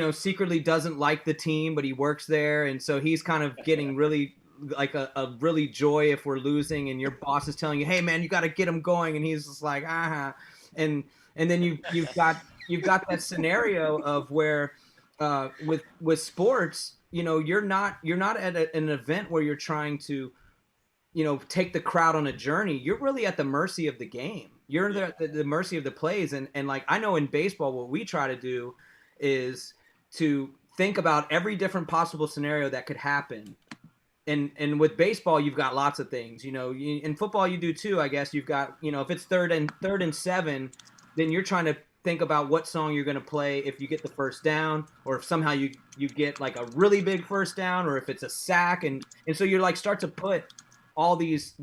secretly doesn't like the team, but he works there, and so he's kind of getting really like a really joy if we're losing, and your boss is telling you, hey man, you got to get him going, and he's just like and then you've got that scenario of where with sports, you're not at an event where you're trying to take the crowd on a journey. You're really at the mercy of the game. You're at the mercy of the plays. And like, I know in baseball, what we try to do is to think about every different possible scenario that could happen. And with baseball, you've got lots of things, in football, you do too, I guess. You've got, if it's third and 7, then you're trying to think about what song you're going to play if you get the first down, or if somehow you get like a really big first down, or if it's a sack, and so you're like start to put all these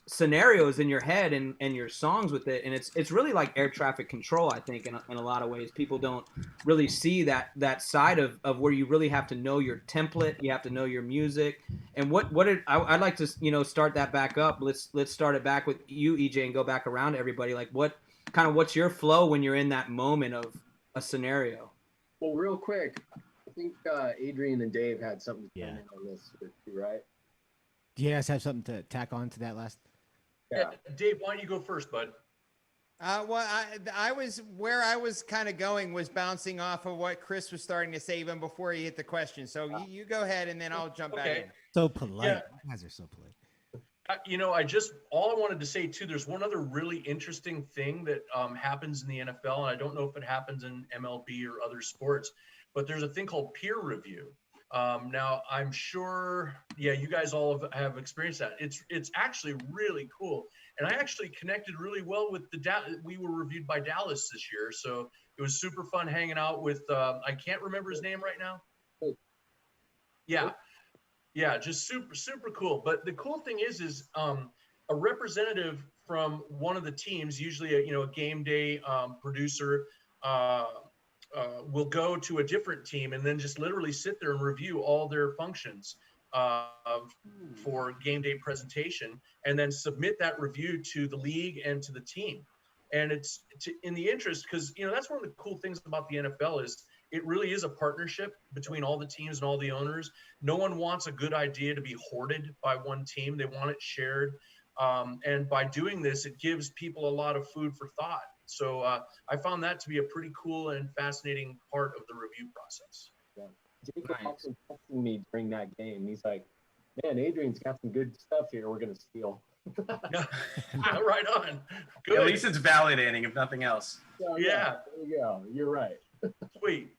scenarios in your head and your songs with it, and it's really like air traffic control, I think, in a lot of ways. People don't really see that side of where you really have to know your template, you have to know your music, and I'd like to start that back up. Let's start it back with you, EJ, and go back around to everybody. Like what's your flow when you're in that moment of a scenario? Well, real quick, I think Adrian and Dave had something to Yeah. comment on this, right? Do you guys have something to tack on to that last? Yeah. Dave, why don't you go first, bud? Well, I was kind of going was bouncing off of what Chris was starting to say even before he hit the question. So you go ahead and then I'll jump back in. So polite. Yeah. You guys are so polite. All I wanted to say too, there's one other really interesting thing that happens in the NFL, and I don't know if it happens in MLB or other sports, but there's a thing called peer review. Now I'm sure, you guys all have experienced that. It's actually really cool. And I actually connected really well with we were reviewed by Dallas this year. So it was super fun hanging out with, I can't remember his name right now. Yeah, just super, super cool. But the cool thing is a representative from one of the teams, usually a game day producer, will go to a different team and then just literally sit there and review all their functions for game day presentation, and then submit that review to the league and to the team. And it's in the interest, because that's one of the cool things about the NFL is it really is a partnership between all the teams and all the owners. No one wants a good idea to be hoarded by one team. They want it shared. And by doing this, it gives people a lot of food for thought. So I found that to be a pretty cool and fascinating part of the review process. Yeah. Jacob actually texting me during that game. He's like, man, Adrian's got some good stuff here. We're going to steal. Right on. Good. At least it's validating, if nothing else. So, yeah. There you go. You're right. Sweet.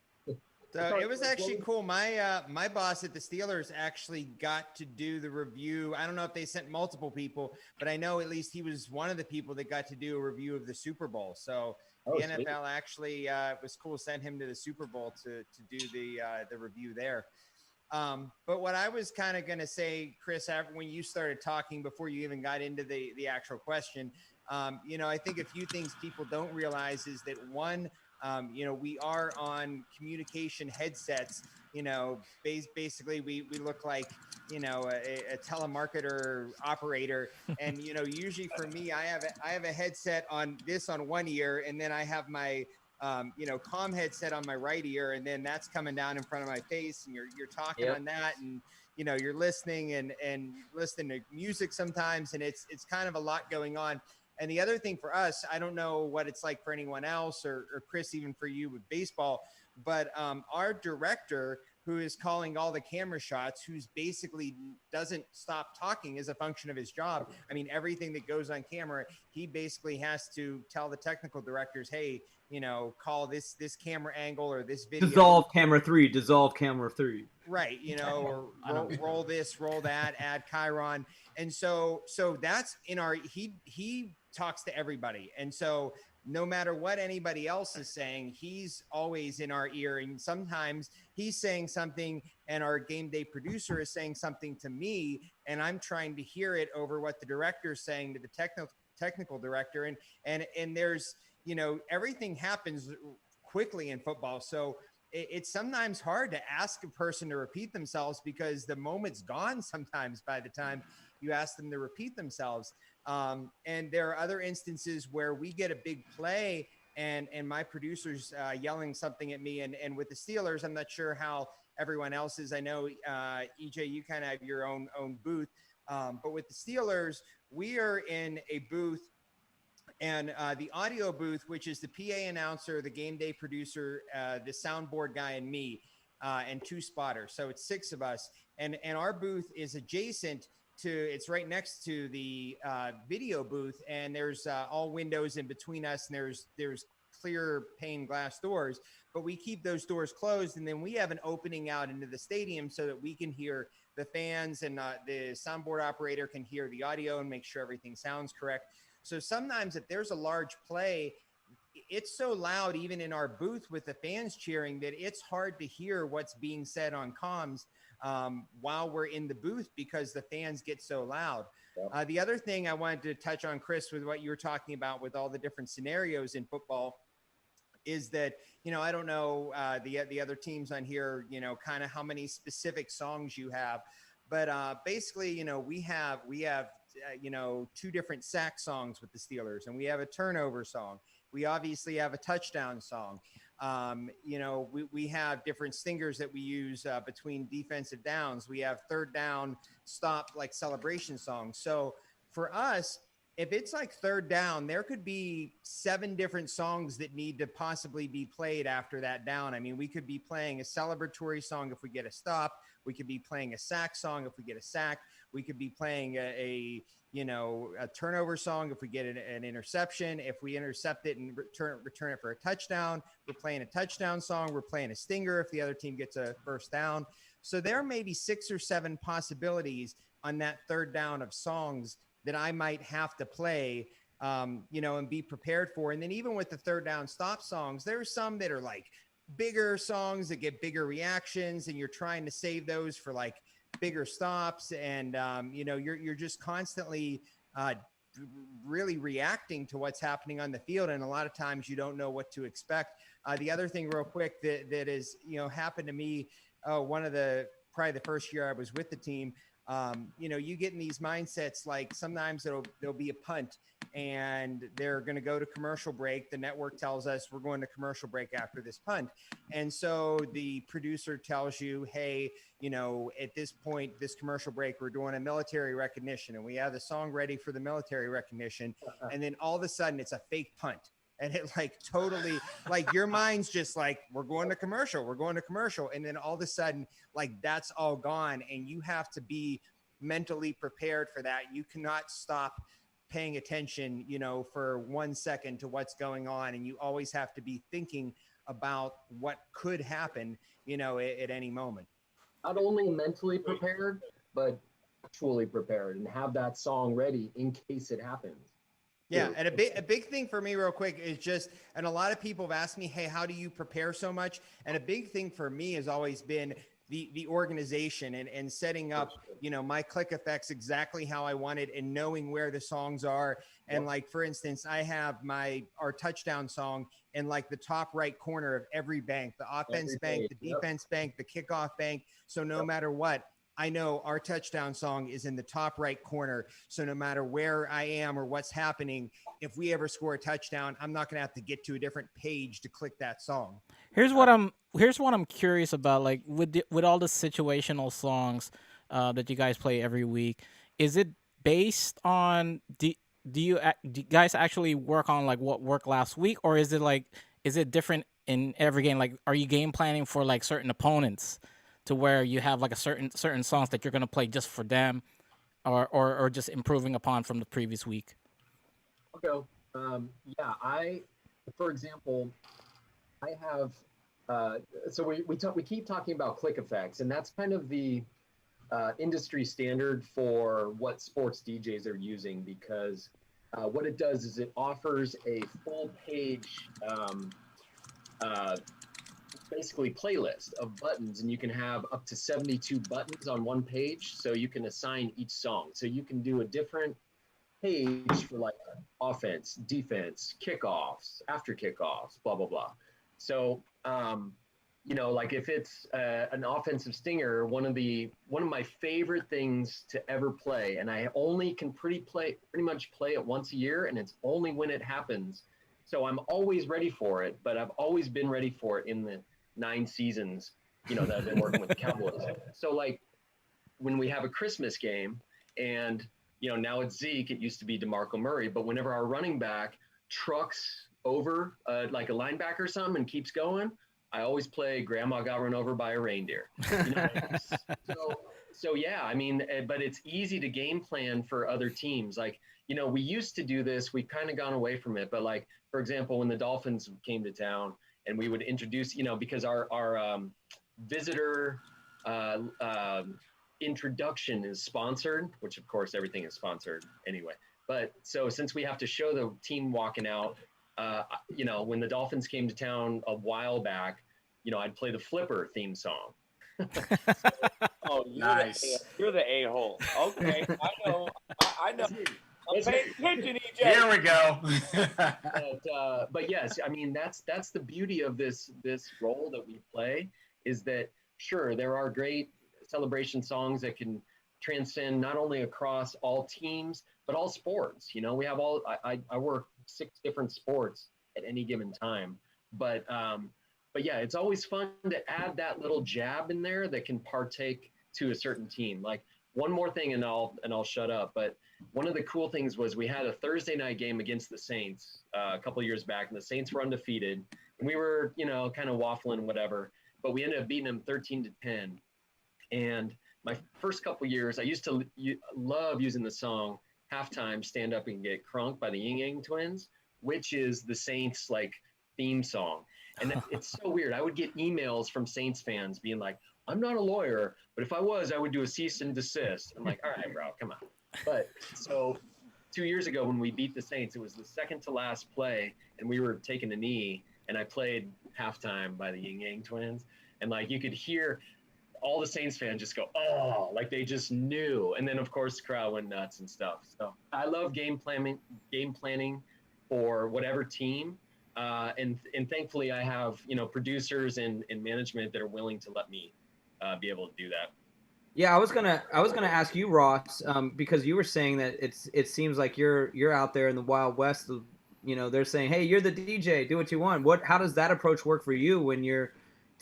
So it was actually cool. My boss at the Steelers actually got to do the review. I don't know if they sent multiple people, but I know at least he was one of the people that got to do a review of the Super Bowl. So the NFL actually it was cool to send him to the Super Bowl to do the review there. But what I was kind of going to say, Chris, when you started talking before you even got into the actual question, I think a few things people don't realize is that one, we are on communication headsets. Basically we look like, a telemarketer operator. And, usually for me, I have a headset on one ear, and then I have my, comm headset on my right ear, and then that's coming down in front of my face, and you're talking on that, and, you're listening and listening to music sometimes. And it's kind of a lot going on. And the other thing for us, I don't know what it's like for anyone else, or Chris, even for you with baseball, but our director, who is calling all the camera shots, who's basically doesn't stop talking as a function of his job. I mean, everything that goes on camera, he basically has to tell the technical directors, hey, call this camera angle or this video. Dissolve camera 3, Right. Or roll this, roll that, add Chiron. And so that's in our, he talks to everybody. And so no matter what anybody else is saying, he's always in our ear. And sometimes he's saying something and our game day producer is saying something to me, and I'm trying to hear it over what the director is saying to the technical director. And there's, everything happens quickly in football. So it's sometimes hard to ask a person to repeat themselves because the moment's gone sometimes by the time you ask them to repeat themselves. And there are other instances where we get a big play and my producer's yelling something at me. And with the Steelers, I'm not sure how everyone else is. I know, EJ, you kind of have your own booth. But with the Steelers, we are in a booth, and the audio booth, which is the PA announcer, the game day producer, the soundboard guy, and me, and 2 spotters. So it's 6 of us. And our booth is adjacent it's right next to the video booth, and there's all windows in between us, and there's clear pane glass doors, but we keep those doors closed, and then we have an opening out into the stadium so that we can hear the fans, and the soundboard operator can hear the audio and make sure everything sounds correct. So sometimes if there's a large play, it's so loud, even in our booth with the fans cheering, that it's hard to hear what's being said on comms while we're in the booth because the fans get so loud. The other thing I wanted to touch on, Chris, with what you were talking about with all the different scenarios in football, is that, I don't know the other teams on here, kind of how many specific songs you have, but basically, we have 2 different sack songs with the Steelers, and we have a turnover song. We obviously have a touchdown song. We have different stingers that we use between defensive downs. We have third down stop, like celebration songs. So for us, if it's like third down, there could be 7 different songs that need to possibly be played after that down. I mean, we could be playing a celebratory song if we get a stop. We could be playing a sack song if we get a sack. We could be playing a turnover song if we get an interception. If we intercept it and return it for a touchdown, we're playing a touchdown song. We're playing a stinger if the other team gets a first down. So there may be 6 or 7 possibilities on that third down of songs that I might have to play, and be prepared for. And then even with the third down stop songs, there's some that are like bigger songs that get bigger reactions, and you're trying to save those for like bigger stops. And, you're just constantly really reacting to what's happening on the field. And a lot of times you don't know what to expect. The other thing real quick that is, happened to me, probably the first year I was with the team, you get in these mindsets, like sometimes there'll be a punt and they're going to go to commercial break. The network tells us we're going to commercial break after this punt. And so the producer tells you, hey, at this point, this commercial break, we're doing a military recognition and we have the song ready for the military recognition. And then all of a sudden it's a fake punt. And it like totally, like your mind's just like, we're going to commercial. And then all of a sudden, like that's all gone. And you have to be mentally prepared for that. You cannot stop paying attention, for 1 second to what's going on. And you always have to be thinking about what could happen, at any moment. Not only mentally prepared, but actually prepared and have that song ready in case it happens. Yeah, and a big thing for me real quick is just, and a lot of people have asked me, hey, how do you prepare so much? And a big thing for me has always been the organization and setting up, my click effects exactly how I want it and knowing where the songs are. And like, for instance, I have our touchdown song in like the top right corner of every bank, the offense bank, the defense bank, the kickoff bank. So no matter what, I know our touchdown song is in the top right corner. So no matter where I am or what's happening, if we ever score a touchdown, I'm not going to have to get to a different page to click that song. Here's what I'm curious about. Like with all the situational songs that you guys play every week, is it based on do you guys actually work on like what worked last week, or is it different in every game? Like, are you game planning for like certain opponents to where you have like a certain songs that you're gonna play just for them, or just improving upon from the previous week? Okay. For example, I have, so we keep talking about click effects, and that's kind of the industry standard for what sports DJs are using, because what it does is it offers a full page, basically playlist of buttons, and you can have up to 72 buttons on one page, so you can assign each song. So you can do a different page for like offense, defense, kickoffs, after kickoffs, blah, blah, blah. So, like if it's an offensive stinger, one of my favorite things to ever play, and I only can pretty much play it once a year, and it's only when it happens. So I'm always ready for it, but I've always been ready for it in the 9 seasons, that I've been working with the Cowboys. So like when we have a Christmas game and, now it's Zeke, it used to be DeMarco Murray, but whenever our running back trucks over like a linebacker or something and keeps going, I always play Grandma Got Run Over by a Reindeer. So yeah, I mean, but it's easy to game plan for other teams. Like, we used to do this, we've kind of gone away from it, but like, for example, when the Dolphins came to town and we would introduce, because our visitor introduction is sponsored, which of course everything is sponsored anyway. But so since we have to show the team walking out, when the Dolphins came to town a while back, I'd play the Flipper theme song. Oh, Nice. You're the a-hole. Okay, I know. I know. I'm paying attention, EJ. Here we go. But yes, I mean that's the beauty of this role that we play, is that sure there are great celebration songs that can transcend not only across all teams but all sports. We have I work 6 different sports at any given time, but yeah, it's always fun to add that little jab in there that can partake to a certain team. Like one more thing, and I'll shut up. But one of the cool things was we had a Thursday night game against the Saints a couple of years back, and the Saints were undefeated, and we were kind of waffling whatever, but we ended up beating them 13-10. And my first couple of years, I used to love using the song halftime, Stand Up and Get Crunk by the Ying Yang Twins, which is the Saints theme song. And it's so weird. I would get emails from Saints fans being like, I'm not a lawyer, but if I was, I would do a cease and desist. I'm like, all right, bro, come on. But so 2 years ago when we beat the Saints, it was the second to last play, and we were taking a knee, and I played halftime by the Ying Yang Twins. And you could hear all the Saints fans just go, oh, they just knew. And then of course the crowd went nuts and stuff. So I love game planning for whatever team. And thankfully I have, producers and management that are willing to let me be able to do that. Yeah, I was gonna ask you, Ross, because you were saying that it seems like you're out there in the Wild West. They're saying, hey, you're the DJ, do what you want. How does that approach work for you when it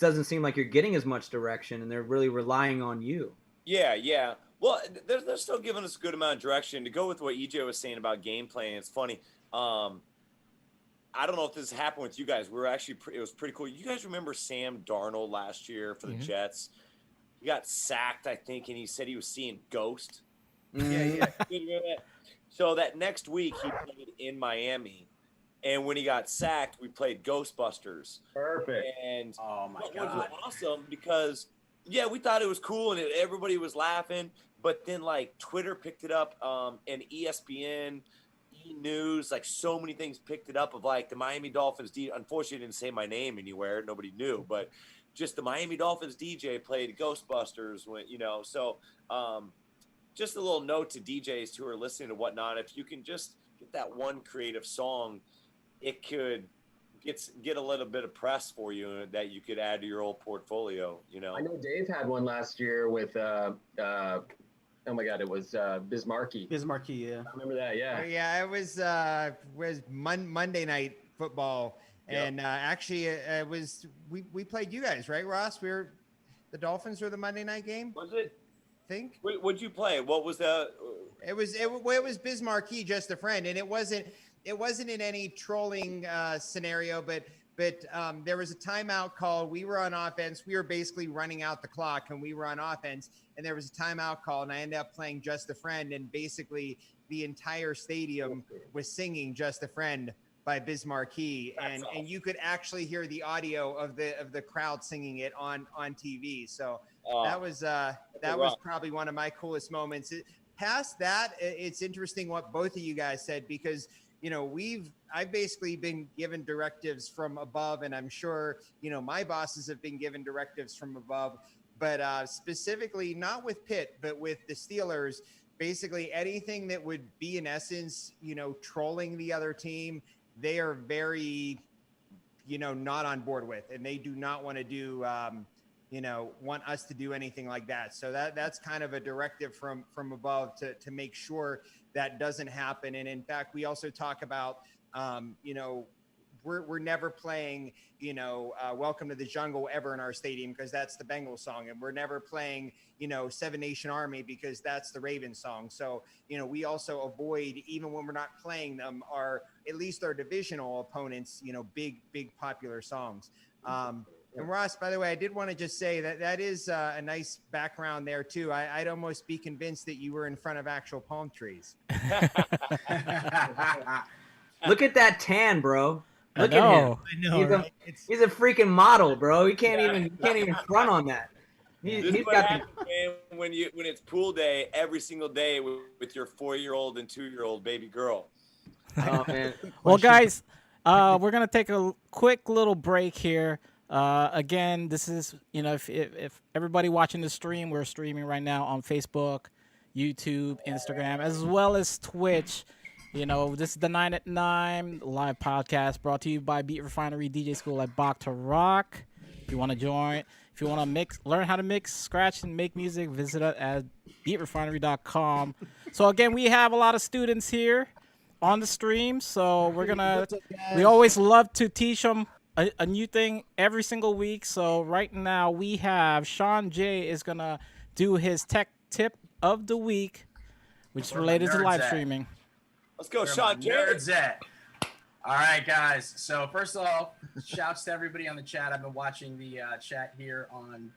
doesn't seem like you're getting as much direction and they're really relying on you? Yeah. Well, they're still giving us a good amount of direction. To go with what EJ was saying about game playing, it's funny. I don't know if this happened with you guys. It was pretty cool. You guys remember Sam Darnold last year for the Jets? He got sacked, I think, and he said he was seeing ghosts. Yeah. So that next week he played in Miami, and when he got sacked, we played Ghostbusters. Perfect. And oh my God, God, it was awesome because we thought it was cool and everybody was laughing. But then Twitter picked it up, and ESPN. News, so many things picked it up of the Miami Dolphins. Unfortunately, didn't say my name anywhere. Nobody knew, but just the Miami Dolphins DJ played Ghostbusters when So, just a little note to DJs who are listening to whatnot. If you can just get that one creative song, it could get a little bit of press for you that you could add to your old portfolio. I know Dave had one last year with oh my God, it was Bismarcky. Bismarcky, yeah. I remember that, yeah. Yeah, it was Monday Night Football, and actually it was we played you guys, right, Ross? The Dolphins were the Monday night game. Was it? I think. What'd you play? What was the? It was Bismarcky, Just a Friend, and it wasn't in any trolling scenario, but there was a timeout call. We were on offense. We were basically running out the clock, and we were on offense. And there was a timeout call, and I ended up playing Just a Friend. And basically, the entire stadium was singing Just a Friend by Bismarcky, and you could actually hear the audio of the crowd singing it on TV. So that was probably one of my coolest moments. Past that, it's interesting what both of you guys said, because I've basically been given directives from above, and I'm sure, my bosses have been given directives from above, but specifically not with Pitt, but with the Steelers, basically anything that would be in essence, trolling the other team, they are very, not on board with, and they do not want to do, want us to do anything like that. So that's kind of a directive from above to make sure that doesn't happen. And in fact, we also talk about, we're never playing, Welcome to the Jungle ever in our stadium, because that's the Bengals song. And we're never playing, Seven Nation Army, because that's the Ravens song. So, we also avoid, even when we're not playing them, at least our divisional opponents, big popular songs. And Ross, by the way, I did want to just say that is a nice background there too. I'd almost be convinced that you were in front of actual palm trees. Look at that tan, bro. Look at him. I know. He's a freaking model, bro. He can't even front on that. He's This is what got happens, man, when it's pool day every single day with your 4-year-old and 2-year-old baby girl. Oh man. Well, guys, We're gonna take a quick little break here. Again, this is if everybody watching the stream, we're streaming right now on Facebook, YouTube, Instagram, as well as Twitch. This is the 9 at 9 live podcast brought to you by Beat Refinery DJ School at Bach to Rock. If you want to join, if you want to learn how to mix, scratch, and make music, visit us at beatrefinery.com. So again, we have a lot of students here on the stream, so we always love to teach them a new thing every single week. So right now we have Sean J is gonna do his tech tip of the week, which is related to live streaming. Let's go, Where Sean my J. nerds at? All right, guys. So first of all, shouts to everybody on the chat. I've been watching the chat here on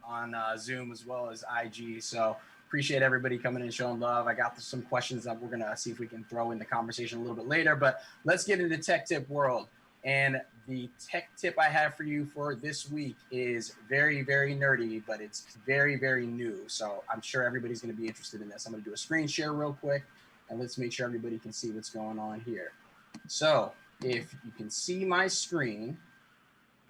Zoom as well as IG. So appreciate everybody coming in and showing love. I got some questions that we're going to see if we can throw in the conversation a little bit later. But let's get into the tech tip world. And the tech tip I have for you for this week is very, very nerdy, but it's very, very new. So I'm sure everybody's going to be interested in this. I'm going to do a screen share real quick, and let's make sure everybody can see what's going on here. So if you can see my screen,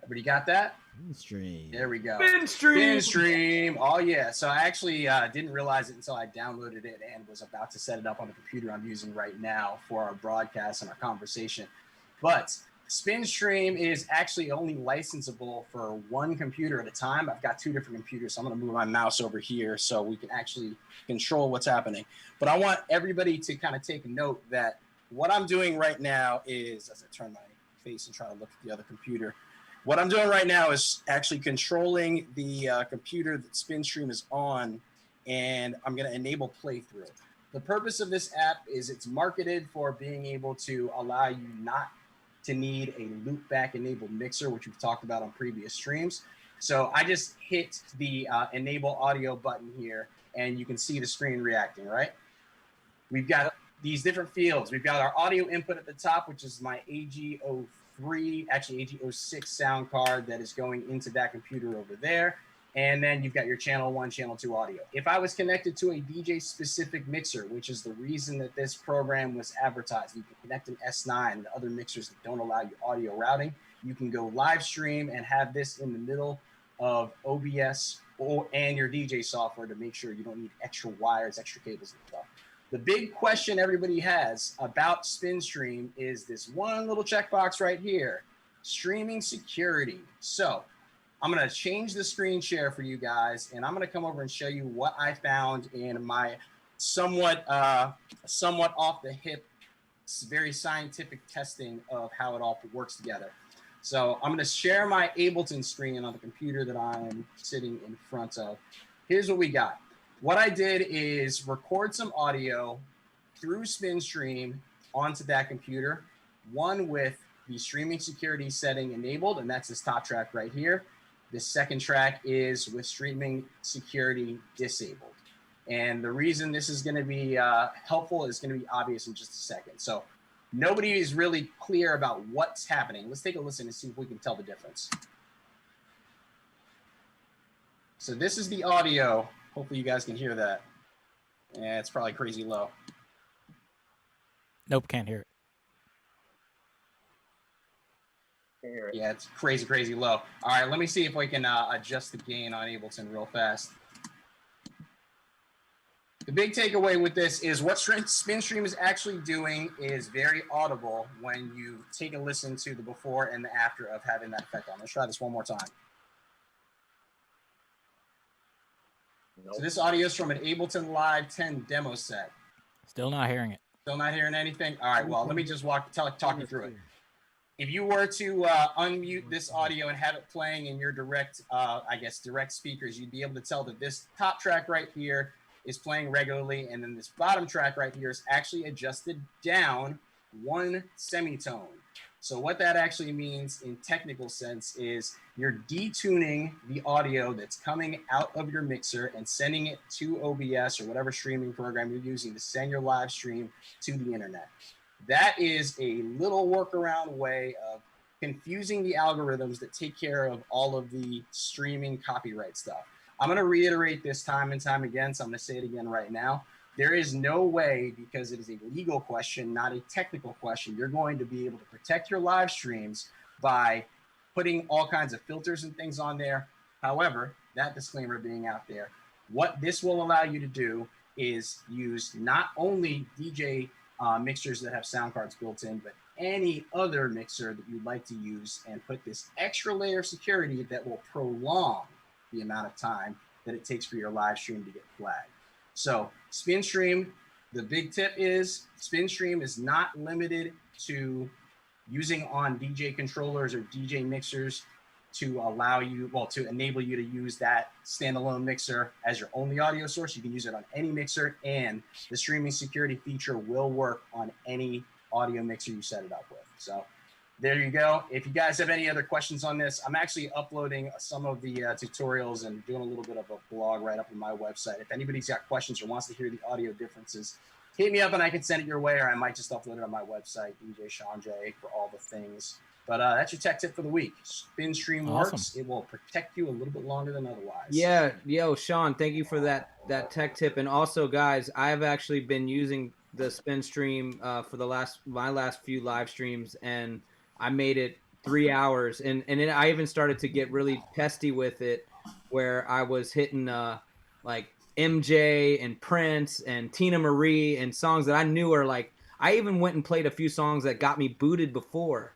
everybody got that? Stream. There we go. Spin stream. Spin stream. Oh, yeah. So I actually didn't realize it until I downloaded it and was about to set it up on the computer I'm using right now for our broadcast and our conversation. But Spin stream is actually only licensable for one computer at a time. I've got two different computers, so I'm going to move my mouse over here so we can actually control what's happening. But I want everybody to kind of take note that what I'm doing right now is, as I turn my face and try to look at the other computer, what I'm doing right now is actually controlling the computer that SpinStream is on, and I'm going to enable playthrough. The purpose of this app is it's marketed for being able to allow you not to need a loopback enabled mixer, which we've talked about on previous streams. So I just hit the enable audio button here, and you can see the screen reacting, right? We've got these different fields. We've got our audio input at the top, which is my AG03, actually AG06 sound card that is going into that computer over there. And then you've got your channel 1, channel 2 audio. If I was connected to a DJ-specific mixer, which is the reason that this program was advertised, you can connect an S9 and other mixers that don't allow you audio routing. You can go live stream and have this in the middle of OBS and your DJ software to make sure you don't need extra wires, extra cables and stuff. The big question everybody has about SpinStream is this one little checkbox right here, streaming security. So I'm going to change the screen share for you guys, and I'm going to come over and show you what I found in my somewhat off the hip, very scientific testing of how it all works together. So I'm going to share my Ableton screen on the computer that I'm sitting in front of. Here's what we got. What I did is record some audio through SpinStream onto that computer, one with the streaming security setting enabled, and that's this top track right here. The second track is with streaming security disabled. And the reason this is going to be helpful is going to be obvious in just a second. So nobody is really clear about what's happening. Let's take a listen and see if we can tell the difference. So this is the audio. Hopefully you guys can hear that. Yeah, it's probably crazy low. Nope, can't hear it. Yeah, it's crazy, crazy low. All right, let me see if we can adjust the gain on Ableton real fast. The big takeaway with this is what SpinStream is actually doing is very audible when you take a listen to the before and the after of having that effect on. Let's try this one more time. Nope. So this audio is from an Ableton Live 10 demo set. Still not hearing it. Still not hearing anything? All right, well, let me just talk you through it. If you were to unmute this audio and have it playing in your direct speakers, you'd be able to tell that this top track right here is playing regularly, and then this bottom track right here is actually adjusted down one semitone. So what that actually means in technical sense is you're detuning the audio that's coming out of your mixer and sending it to OBS or whatever streaming program you're using to send your live stream to the internet. That is a little workaround way of confusing the algorithms that take care of all of the streaming copyright stuff. I'm going to reiterate this time and time again, so I'm going to say it again right now. there is no way, because it is a legal question, not a technical question, you're going to be able to protect your live streams by putting all kinds of filters and things on there. However, that disclaimer being out there, what this will allow you to do is use not only DJ mixers that have sound cards built in, but any other mixer that you'd like to use, and put this extra layer of security that will prolong the amount of time that it takes for your live stream to get flagged. So SpinStream, the big tip is SpinStream is not limited to using on DJ controllers or DJ mixers to allow you, well, to enable you to use that standalone mixer as your only audio source. You can use it on any mixer, and the streaming security feature will work on any audio mixer you set it up with. So there you go. If you guys have any other questions on this, I'm actually uploading some of the tutorials and doing a little bit of a blog right up on my website. If anybody's got questions or wants to hear the audio differences, hit me up and I can send it your way, or I might just upload it on my website, DJ Sean J, for all the things. But that's your tech tip for the week. SpinStream works. It will protect you a little bit longer than otherwise. Yeah, yo, Sean, thank you for that tech tip. And also, guys, I've actually been using the SpinStream for my last few live streams, and I made it 3 hours. And I even started to get really pesty with it, where I was hitting like MJ and Prince and Tina Marie and songs that I knew are like, I even went and played a few songs that got me booted before.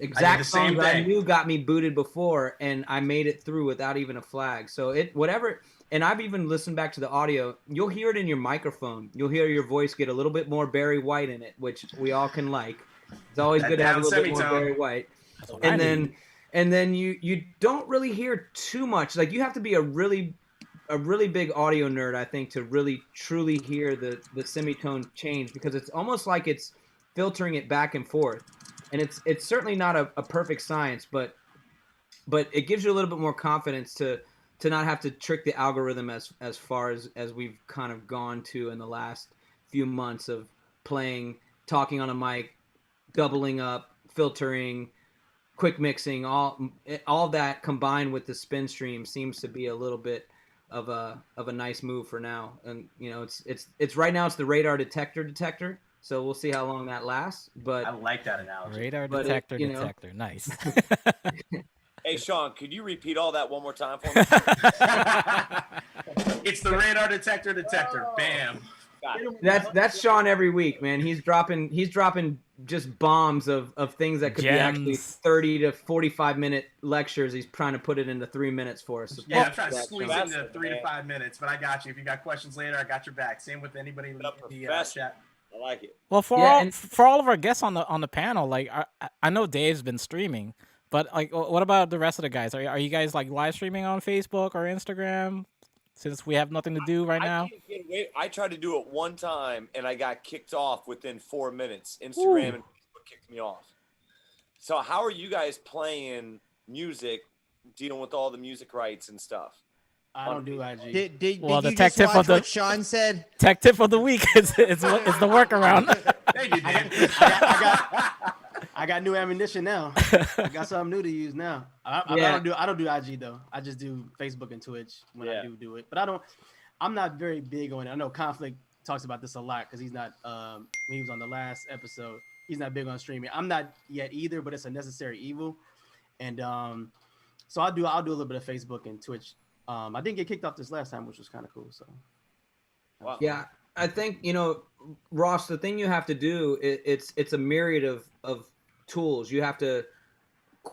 Exact songs that I knew got me booted before, and I made it through without even a flag. So whatever, and I've even listened back to the audio. You'll hear it in your microphone. You'll hear your voice get a little bit more Barry White in it, which we all can like. It's always good to have a little bit more Barry White. And then you don't really hear too much. Like, you have to be a really big audio nerd, I think, to really truly hear the semitone change, because it's almost like it's filtering it back and forth. And it's certainly not a perfect science, but it gives you a little bit more confidence to not have to trick the algorithm as far as we've kind of gone to in the last few months of playing, talking on a mic, doubling up, filtering, quick mixing, all that combined with the SpinStream seems to be a little bit of a nice move for now. And you know, it's right now it's the radar detector. So we'll see how long that lasts. But I like that analogy. Radar detector. Nice. Hey, Sean, could you repeat all that one more time for me? It's the radar detector. Bam. That's Sean every week, man. He's dropping just bombs of things that could be actually 30 to 45 minute lectures. He's trying to put it into 3 minutes for us. Yeah, I'm trying to squeeze into 3 to 5 minutes, but I got you. If you got questions later, I got your back. Same with anybody in the chat. I like it. Well, for all of our guests on the panel, like I know Dave's been streaming, but like, what about the rest of the guys? Are you guys like live streaming on Facebook or Instagram? Since we have nothing to do right now. I tried to do it one time and I got kicked off within 4 minutes. Instagram and Facebook kicked me off. So how are you guys playing music, dealing with all the music rights and stuff? I don't do IG. Did the you tech just tip watch of the what Sean said? tech tip of the week is the workaround. Thank you, Dave. I got new ammunition now. I got something new to use now. I don't do IG though. I just do Facebook and Twitch when I do it. But I'm not very big on it. I know Conflict talks about this a lot because he's not when he was on the last episode, he's not big on streaming. I'm not yet either, but it's a necessary evil. And so I'll do a little bit of Facebook and Twitch. I didn't get kicked off this last time, which was kind of cool. So wow. Yeah, I think, you know, Ross, the thing you have to do, it's a myriad of tools. You have to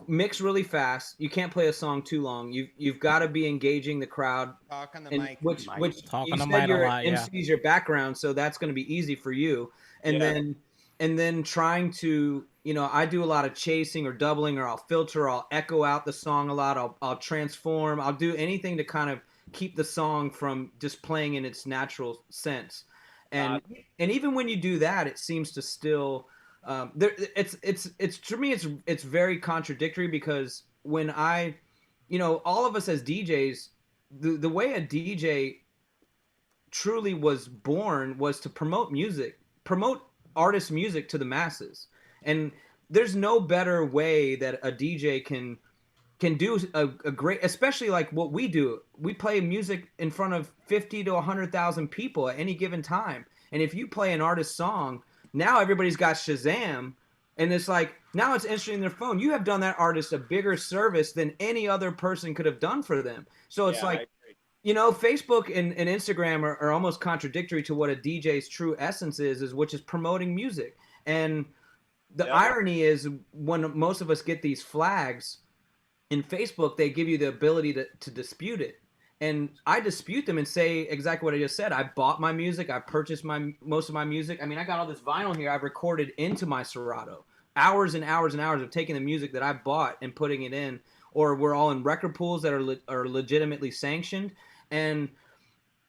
mix really fast. You can't play a song too long. You've got to be engaging the crowd. Talk on the mic. Which Talk you on the said mic your a lot, yeah. MC is your background, so that's going to be easy for you. And then trying to, you know, I do a lot of chasing or doubling, or I'll filter, I'll echo out the song a lot. I'll transform. I'll do anything to kind of keep the song from just playing in its natural sense. And even when you do that, it seems to still it's for me it's very contradictory, because when all of us as DJs, the way a DJ truly was born was to promote artist music to the masses. And there's no better way that a DJ can can do a great, especially like what we do. We play music in front of 50 to 100,000 people at any given time. And if you play an artist song, now everybody's got Shazam, and it's like now it's instantly in their phone. You have done that artist a bigger service than any other person could have done for them. So it's like, you know, Facebook and Instagram are almost contradictory to what a DJ's true essence is which is promoting music. And the irony is when most of us get these flags in Facebook, they give you the ability to dispute it. And I dispute them and say exactly what I just said. I bought my music. I purchased most of my music. I mean, I got all this vinyl here I've recorded into my Serato. Hours and hours and hours of taking the music that I bought and putting it in. Or we're all in record pools that are legitimately sanctioned. And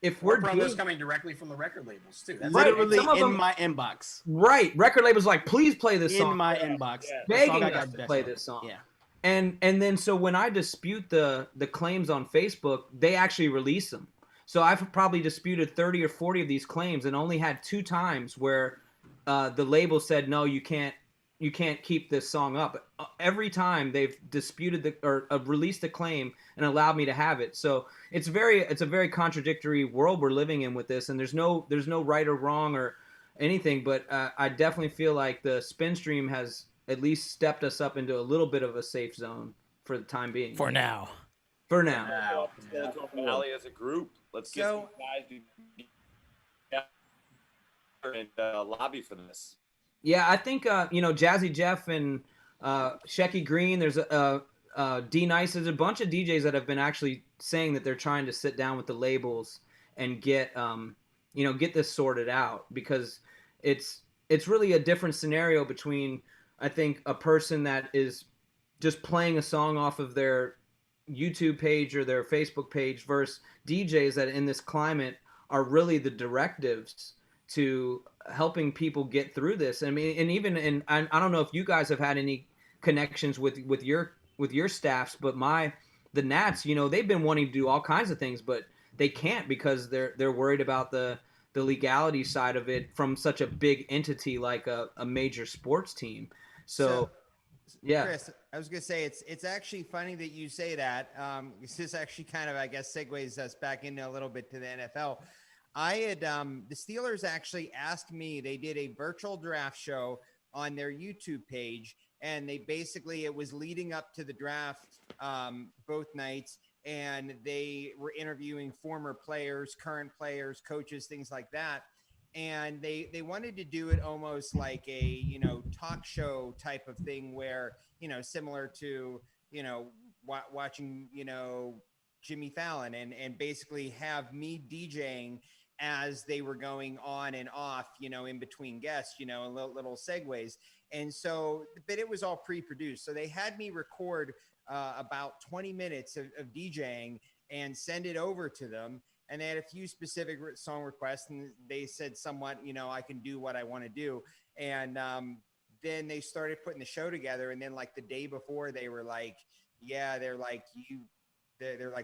if we're promos coming directly from the record labels too. That's literally in my inbox. Right. Record labels like, please play this song. In my inbox. Begging us to play this song. Yeah. And then so when I dispute the claims on Facebook, they actually release them. So I've probably disputed 30 or 40 of these claims and only had 2 times where the label said, no, you can't keep this song up. Every time they've disputed or released the claim and allowed me to have it. So it's a very contradictory world we're living in with this, and there's no right or wrong or anything, but I definitely feel like the spin stream has at least stepped us up into a little bit of a safe zone for the time being. For now. Alley as a group. Let's get some guys and lobby for this. Yeah, I think you know, Jazzy Jeff and Shecky Green. There's D Nice. There's a bunch of DJs that have been actually saying that they're trying to sit down with the labels and get this sorted out, because it's really a different scenario between, I think, a person that is just playing a song off of their YouTube page or their Facebook page versus DJs that in this climate are really the directives to helping people get through this. I mean, and even I don't know if you guys have had any connections with your staffs, but the Nats, you know, they've been wanting to do all kinds of things, but they can't because they're worried about the legality side of it from such a big entity like a major sports team. So yeah, Chris, I was gonna say it's actually funny that you say that. This actually kind of, I guess, segues us back into a little bit to the NFL. I had the Steelers actually asked me. They did a virtual draft show on their YouTube page, and it was leading up to the draft both nights, and they were interviewing former players, current players, coaches, things like that. And they wanted to do it almost like a, you know, talk show type of thing where, you know, similar to, you know, watching, you know, Jimmy Fallon and basically have me DJing as they were going on and off, you know, in between guests, you know, little segues. And so, but it was all pre-produced. So they had me record about 20 minutes of DJing and send it over to them. And they had a few specific song requests, and they said somewhat, you know, I can do what I want to do. And then they started putting the show together. And then like the day before, they were like, yeah, they're like,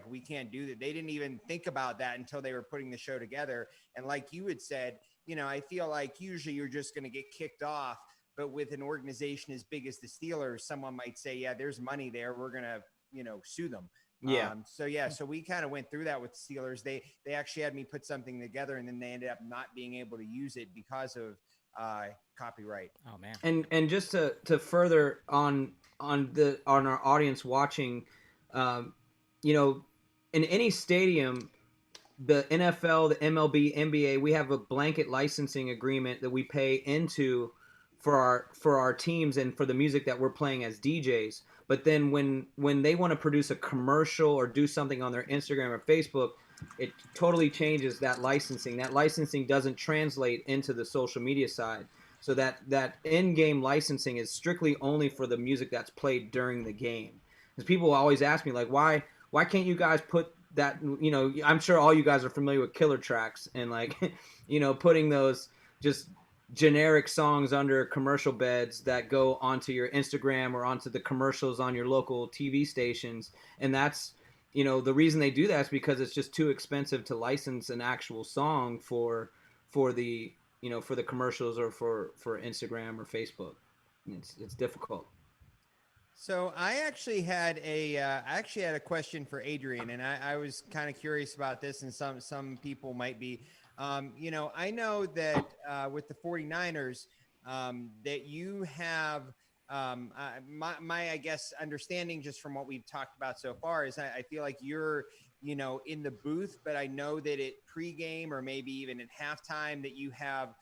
we can't do that. They didn't even think about that until they were putting the show together. And like you had said, you know, I feel like usually you're just going to get kicked off. But with an organization as big as the Steelers, someone might say, yeah, there's money there. We're going to, you know, sue them. Yeah. So we kind of went through that with the Steelers. They actually had me put something together, and then they ended up not being able to use it because of copyright. Oh man. And just to further on our audience watching, you know, in any stadium, the NFL, the MLB, NBA, we have a blanket licensing agreement that we pay into for our teams and for the music that we're playing as DJs. But then when they want to produce a commercial or do something on their Instagram or Facebook, it totally changes that licensing. That licensing doesn't translate into the social media side. So that in-game licensing is strictly only for the music that's played during the game. Because people always ask me, like, why can't you guys put that, you know, I'm sure all you guys are familiar with killer tracks and, like, you know, putting those just generic songs under commercial beds that go onto your Instagram or onto the commercials on your local TV stations. And that's, you know, the reason they do that is because it's just too expensive to license an actual song for the, you know, for the commercials or for Instagram or Facebook. It's difficult. So I actually had a question for Adrian, and I was kind of curious about this, and some people might be. I know that with the 49ers, that you have my I guess understanding just from what we've talked about so far is I feel like you're in the booth, but I know that at pregame or maybe even at halftime that you have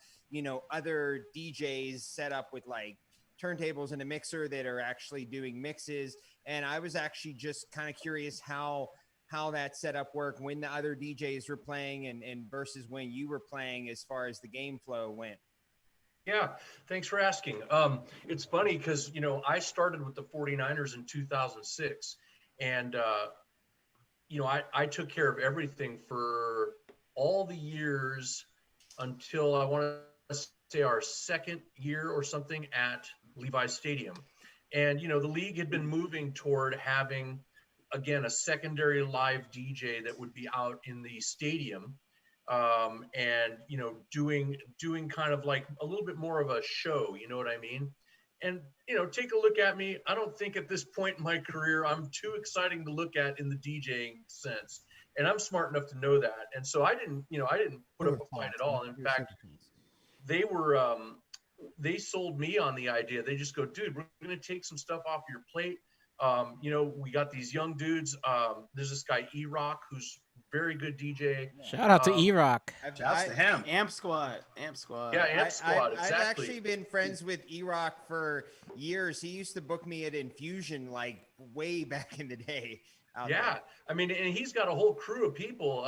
other DJs set up with like turntables and a mixer that are actually doing mixes. And I was actually just kind of curious how that setup worked when the other DJs were playing and versus when you were playing as far as the game flow went. Yeah, thanks for asking. It's funny because, I started with the 49ers in 2006, and, I took care of everything for all the years until I want to say our second year or something at Levi's Stadium. And, the league had been moving toward having, again, a secondary live DJ that would be out in the stadium. And doing kind of like a little bit more of a show, you know what I mean? And take a look at me. I don't think at this point in my career I'm too exciting to look at in the DJing sense, and I'm smart enough to know that. And so I didn't put up a fight at all. In fact, they sold me on the idea. They just go, dude, we're going to take some stuff off your plate. We got these young dudes. There's this guy E-Rock who's very good DJ. Shout out to E-Rock. Shouts to him. Amp Squad. Yeah, Amp Squad. Exactly. I've actually been friends with E-Rock for years. He used to book me at Infusion like way back in the day. Yeah, I mean, and he's got a whole crew of people.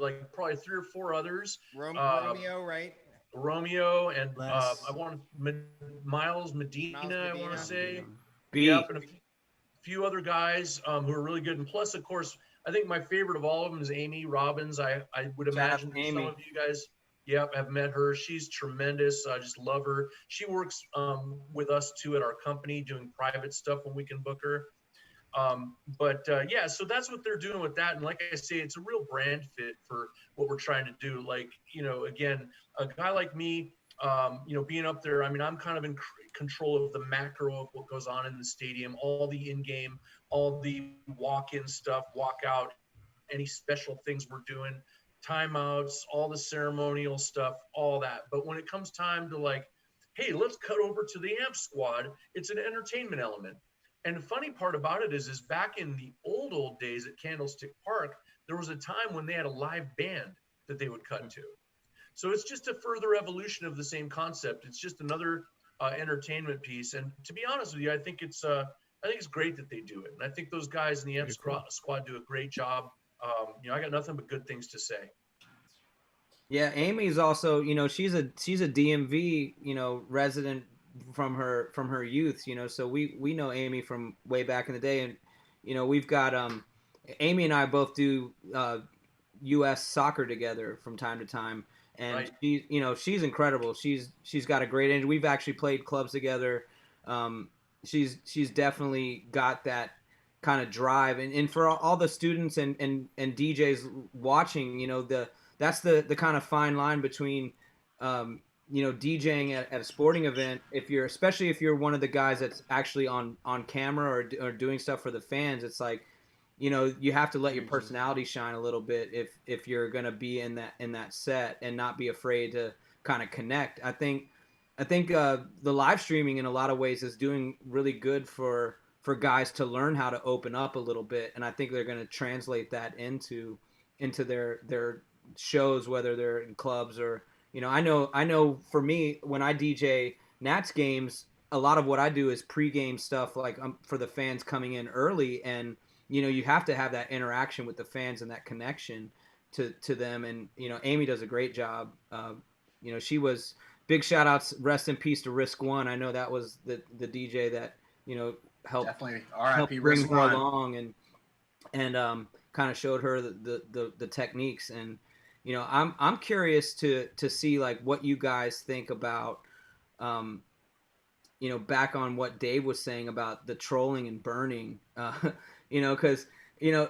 Like probably 3 or 4 others. Romeo, right? Romeo and I want Miles Medina. I want to say. Yep, and a few other guys who are really good. And plus, of course, I think my favorite of all of them is Amy Robbins. I would imagine some of you guys, have met her. She's tremendous. I just love her. She works with us too at our company doing private stuff when we can book her. So that's what they're doing with that. And like I say, it's a real brand fit for what we're trying to do. Like, again, a guy like me, being up there, I mean, I'm kind of in control of the macro of what goes on in the stadium, all the in-game, all the walk-in stuff, walk-out, any special things we're doing, timeouts, all the ceremonial stuff, all that. But when it comes time to like, hey, let's cut over to the Amp Squad, it's an entertainment element. And the funny part about it is back in the old days at Candlestick Park, there was a time when they had a live band that they would cut to. So it's just a further evolution of the same concept. It's just another entertainment piece. And to be honest with you, I think it's great that they do it. And I think those guys in the Amp Squad do a great job. I got nothing but good things to say. Yeah, Amy's also, she's a DMV, resident from her youth, so we know Amy from way back in the day. And, we've got, Amy and I both do U.S. soccer together from time to time. And right. She's incredible. She's got a great energy. We've actually played clubs together. She's definitely got that kind of drive. And for all the students and DJs watching, that's the kind of fine line between DJing at a sporting event. Especially if you're one of the guys that's actually on camera or doing stuff for the fans, it's like, you have to let your personality shine a little bit if you're going to be in that set and not be afraid to kind of connect. I think the live streaming in a lot of ways is doing really good for guys to learn how to open up a little bit. And I think they're going to translate that into their shows, whether they're in clubs or, I know for me, when I DJ Nats games, a lot of what I do is pregame stuff, like for the fans coming in early, and you have to have that interaction with the fans and that connection to them. And, Amy does a great job. She was big shout outs, rest in peace to Risk One. I know that was the DJ that, helped, definitely helped RIP bring Risk her One along and kind of showed her the techniques. And, I'm curious to see like what you guys think about, back on what Dave was saying about the trolling and burning, because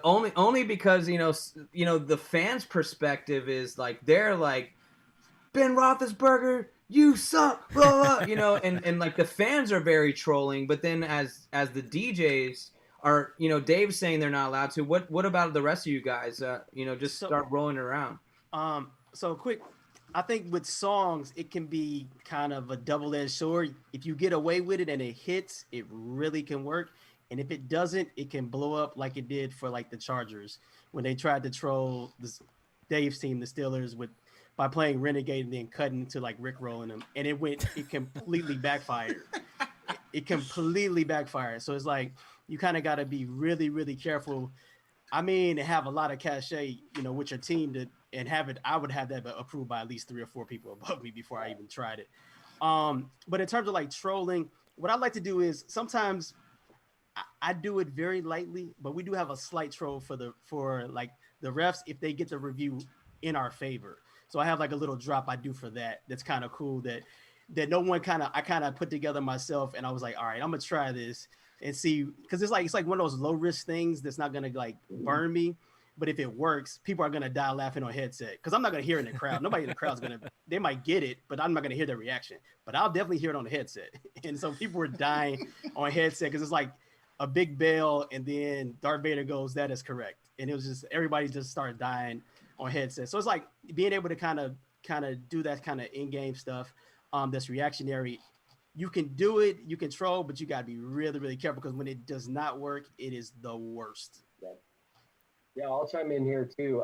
only because the fans' perspective is like they're like Ben Roethlisberger you suck, blah, blah, you know, and like the fans are very trolling, but then as the DJs are, you know, Dave's saying they're not allowed to. What about the rest of you guys? You know, just start rolling it around. So quick, I think with songs, it can be kind of a double-edged sword. If you get away with it and it hits, it really can work. And if it doesn't, it can blow up like it did for like the Chargers when they tried to troll Dave's team, the Steelers, by playing Renegade and then cutting to like Rick rolling them, and it completely backfired. It completely backfired. So it's like you kind of got to be really, really careful. I mean, have a lot of cachet, you know, with your team and have it. I would have that approved by at least 3 or 4 people above me before I even tried it. But in terms of like trolling, what I like to do is sometimes I do it very lightly, but we do have a slight troll for like the refs if they get the review in our favor. So I have like a little drop I do for that. That's kind of cool that no one I kind of put together myself, and I was like, all right, I'm gonna try this and see, because it's like one of those low risk things that's not gonna like burn me. But if it works, people are gonna die laughing on headset because I'm not gonna hear it in the crowd. Nobody in the crowd's they might get it, but I'm not gonna hear their reaction. But I'll definitely hear it on the headset. And so people were dying on headset because it's like a big bell, and then Darth Vader goes, "That is correct," and it was just everybody just started dying on headset. So it's like being able to kind of do that kind of in-game stuff that's reactionary. You can do it, you can troll, but you got to be really, really careful because when it does not work, it is the worst. Yeah, I'll chime in here too.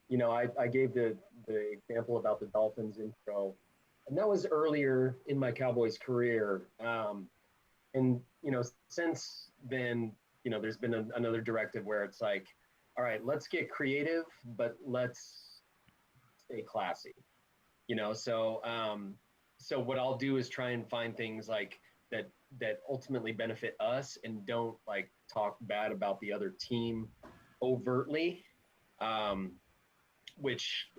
You know, I gave the example about the Dolphins intro, and that was earlier in my Cowboys career. And, you know, since then, you know, there's been another directive where it's like, all right, let's get creative, but let's stay classy, you know? So, so what I'll do is try and find things like that ultimately benefit us and don't like talk bad about the other team overtly, which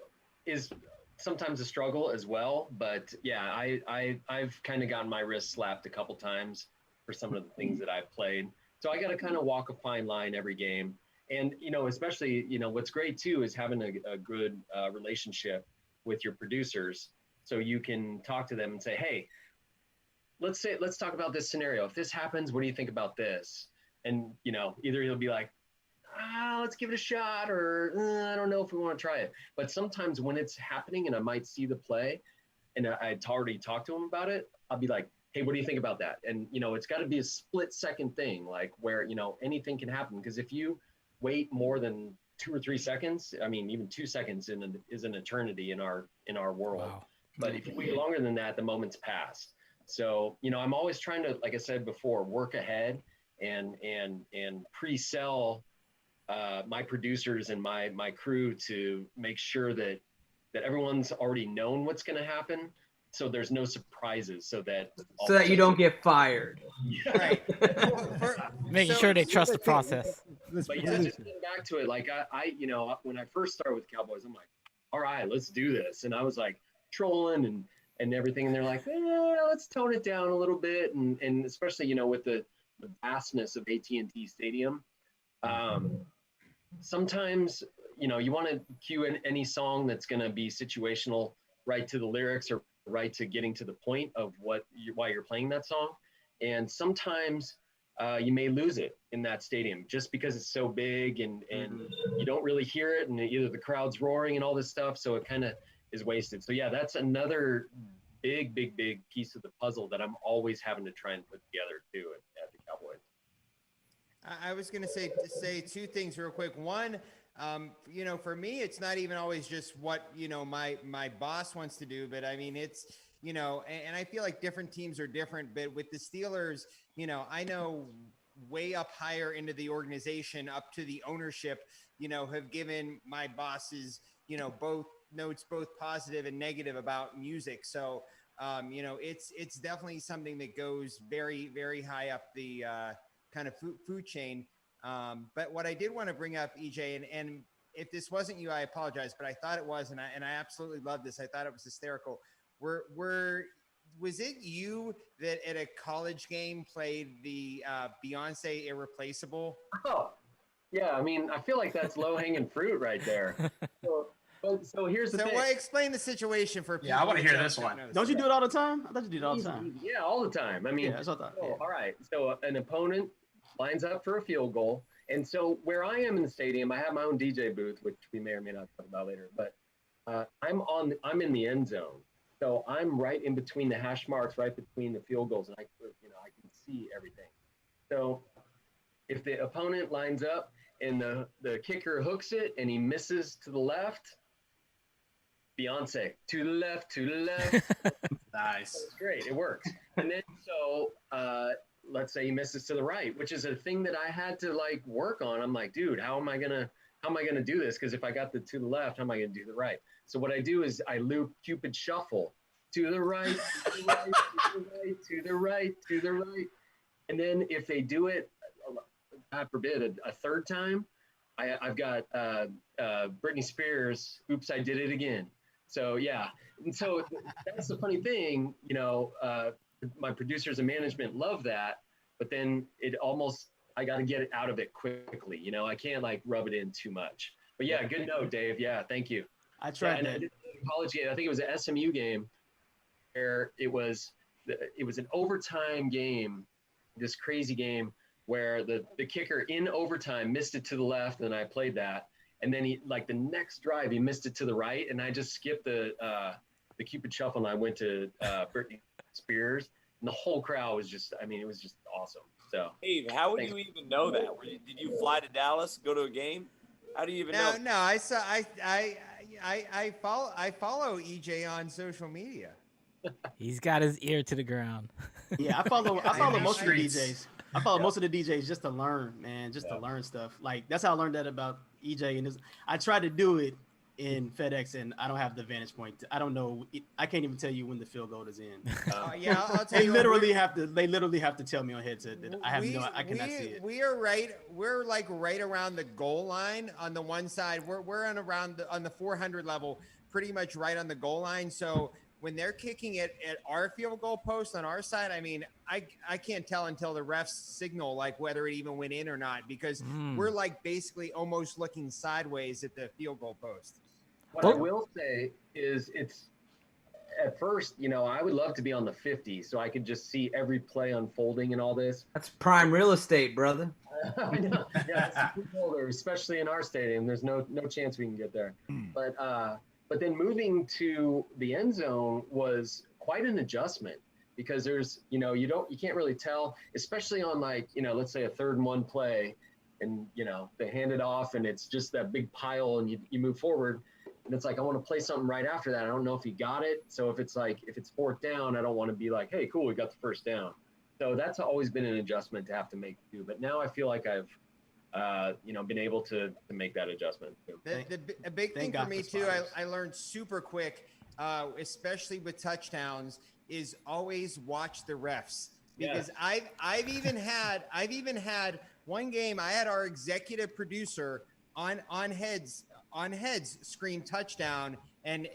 is sometimes a struggle as well. But yeah, I've kind of gotten my wrist slapped a couple times for some of the things that I've played. So I got to kind of walk a fine line every game. And, you know, especially, you know, what's great too is having a good relationship with your producers. So you can talk to them and say, hey, let's talk about this scenario. If this happens, what do you think about this? And, you know, either he'll be like, let's give it a shot, or I don't know if we want to try it. But sometimes when it's happening and I might see the play and I'd already talked to him about it, I'll be like, hey, what do you think about that? And, you know, it's got to be a split second thing, like where, you know, anything can happen. Because if you wait more than 2 or 3 seconds, I mean, even 2 seconds is an eternity in our world. Wow. But if you wait longer than that, the moment's passed. So, you know, I'm always trying to, like I said before, work ahead and pre-sell my producers and my crew to make sure that everyone's already known what's going to happen, so there's no surprises, so that you don't get fired. Yeah. Right. Making sure they trust the process. But yeah, just getting back to it, like I you know, when I first started with Cowboys, I'm like, all right, let's do this, and I was like trolling and everything, and they're like, let's tone it down a little bit, and especially, you know, with the vastness of AT&T Stadium. Sometimes, you know, you want to cue in any song that's going to be situational, right to the lyrics or right to getting to the point of why you're playing that song. And sometimes you may lose it in that stadium just because it's so big and you don't really hear it, and either the crowd's roaring and all this stuff, so it kind of is wasted. So yeah, that's another big piece of the puzzle that I'm always having to try and put together too at the Cowboys. I was going to say 2 things real quick. One, you know, for me, it's not even always just what, you know, my boss wants to do, but I mean, it's, you know, and I feel like different teams are different, but with the Steelers, you know, I know way up higher into the organization, up to the ownership, you know, have given my bosses, you know, both notes, both positive and negative about music. So, you know, it's definitely something that goes very, very high up the, kind of food chain. But what I did want to bring up, EJ, and if this wasn't you, I apologize, but I thought it was, and I absolutely love this. I thought it was hysterical. Was it you that at a college game played the Beyonce Irreplaceable? Oh, yeah. I mean, I feel like that's low hanging fruit right there. So, So here's the So thing. explain the situation for people. Yeah, I want to who hear don't this one. know Don't you stuff. do it all the time? I thought you did it all the time. Yeah, all the time. I mean, Yeah, that's what I thought. Yeah. all right. So an opponent lines up for a field goal. And so where I am in the stadium, I have my own DJ booth, which we may or may not talk about later. But I'm in the end zone. So I'm right in between the hash marks, right between the field goals, and I can see everything. So if the opponent lines up and the kicker hooks it and he misses to the left, Beyonce, to the left, to the left. Nice. That's great. It works. And then let's say he misses to the right, which is a thing that I had to like work on. I'm like, dude, how am I gonna do this? Because if I got the to the left, how am I gonna do the right? So what I do is I loop Cupid shuffle to the right, to the right, to the right, to the right, to the right. And then if they do it, God forbid, a third time, I've got Britney Spears, Oops, I Did It Again. So yeah, and so that's the funny thing, my producers and management love that, but then I got to get it out of it quickly. I can't like rub it in too much. But yeah, good note, Dave. Yeah, thank you. I tried that. I did a college game. I think it was an SMU game where it was an overtime game, this crazy game where the kicker in overtime missed it to the left, and I played that. And then he, like the next drive, he missed it to the right, and I just skipped the Cupid Shuffle, and I went to Britney Spears, and the whole crowd was just, it was just awesome. So, Dave, how would you even know that? Did you fly to Dallas, go to a game? How do you even know? No, I follow EJ on social media. He's got his ear to the ground. Yeah, I follow most of the Streets. DJs. I follow most of the DJs just to learn, man, to learn stuff. Like that's how I learned that about EJ. And I tried to do it in FedEx, and I don't have the vantage point. I don't know. I can't even tell you when the field goal is in. Yeah, I'll tell They you. literally have to. They literally have to tell me on headset that I cannot see it. We're like right around the goal line on the one side. We're on the 400 level, pretty much right on the goal line. So when they're kicking it at our field goal post on our side, I can't tell until the refs signal like whether it even went in or not, because we're like basically almost looking sideways at the field goal post. What I will say is it's at first, I would love to be on the 50 so I could just see every play unfolding and all this. That's prime real estate, brother. I know. Yeah, it's older, especially in our stadium. There's no chance we can get there. But then moving to the end zone was quite an adjustment because there's, you can't really tell, especially on like, let's say a 3rd and 1 play and, they hand it off and it's just that big pile and you move forward. And it's like, I want to play something right after that. I don't know if he got it. So if it's 4th down, I don't want to be like, hey, cool, we got the 1st down. So that's always been an adjustment to have to make too. But now I feel like I've, been able to make that adjustment. A big thing for me too, I learned super quick, especially with touchdowns, is always watch the refs, because I've even had one game. I had our executive producer on heads scream touchdown, and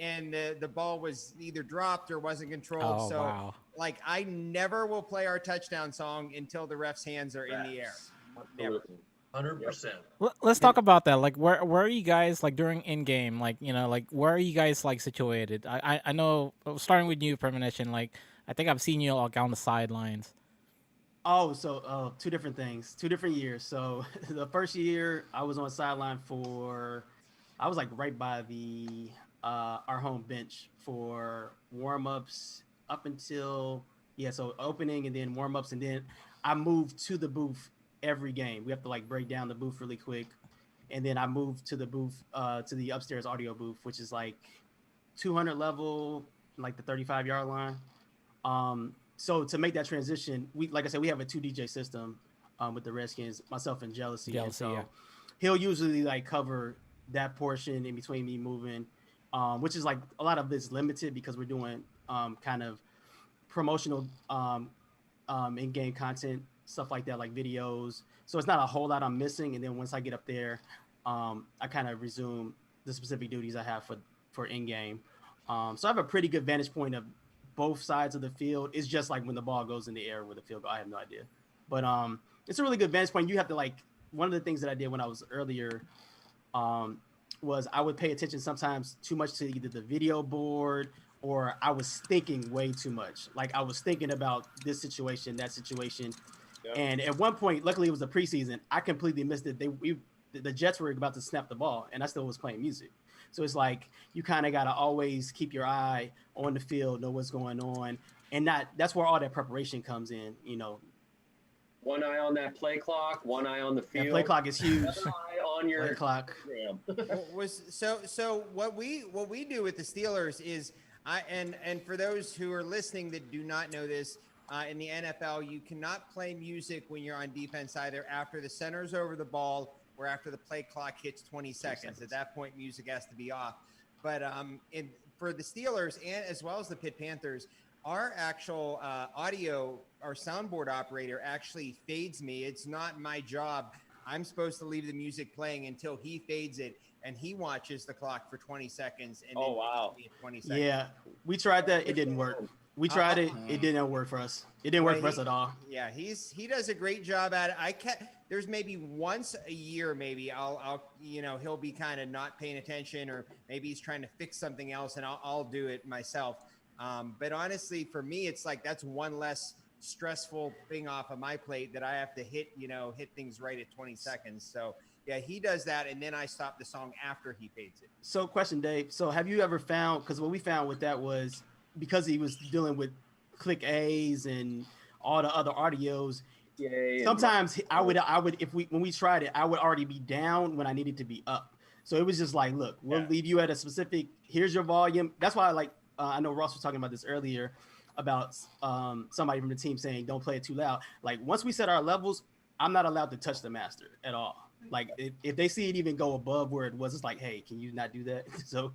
the ball was either dropped or wasn't controlled. Oh, so wow. like I never will play our touchdown song until the ref's hands are in the air. Never. 100%. Let's talk about that. Like, where are you guys like during in game? Like, where are you guys like situated? I know, starting with you, Premonition. Like, I think I've seen you like on the sidelines. Oh, so 2 different things, 2 different years. So the first year I was on sideline I was like right by the our home bench for warm-ups up until so opening and then warm-ups, and then I moved to the booth every game. We have to like break down the booth really quick, and then I moved to the booth to the upstairs audio booth, which is like 200 level, like the 35-yard line. So to make that transition, like I said, we have a 2 DJ system with the Redskins, myself and Jealousy. And so he'll usually like cover that portion in between me moving, which is like a lot of it's limited because we're doing kind of promotional in-game content, stuff like that, like videos. So it's not a whole lot I'm missing. And then once I get up there, I kind of resume the specific duties I have for in-game. So I have a pretty good vantage point of both sides of the field. It's just like when the ball goes in the air with the field goal, I have no idea. But it's a really good vantage point. You have to like, one of the things that I did when I was earlier was I would pay attention sometimes too much to either the video board or I was thinking way too much. Like I was thinking about this situation, that situation. Yep. And at one point, luckily it was the preseason, I completely missed it. The Jets were about to snap the ball and I still was playing music. So it's like you kind of got to always keep your eye on the field, know what's going on. And that's where all that preparation comes in, you know. One eye on that play clock, one eye on the field. That play clock is huge. Another eye on your Play clock. So what we do with the Steelers is and for those who are listening that do not know this, in the NFL you cannot play music when you're on defense either after the center's over the ball or after the play clock hits 20 seconds. At that point, music has to be off. But for the Steelers and as well as the Pitt Panthers, our actual audio, our soundboard operator actually fades me. It's not my job. I'm supposed to leave the music playing until he fades it, and he watches the clock for 20 seconds. And Oh, wow. 20 seconds. Yeah, we tried that. It didn't work. We tried it. It didn't work for us. It didn't work for us at all. Yeah, he does a great job at it. There's maybe once a year, maybe I'll he'll be kind of not paying attention, or maybe he's trying to fix something else, and I'll do it myself. But honestly, for me, it's like that's one less stressful thing off of my plate that I have to hit things right at 20 seconds. So yeah, he does that, and then I stop the song after he fades it. So question, Dave. So have you ever found, because what we found with that was because he was dealing with click A's and all the other audios, sometimes I would when we tried it, I would already be down when I needed to be up. So it was just like, look, we'll leave you at a specific, here's your volume. That's why I like, I know Ross was talking about this earlier about somebody from the team saying, don't play it too loud. Like once we set our levels, I'm not allowed to touch the master at all. Like if they see it even go above where it was, it's like, hey, can you not do that? So,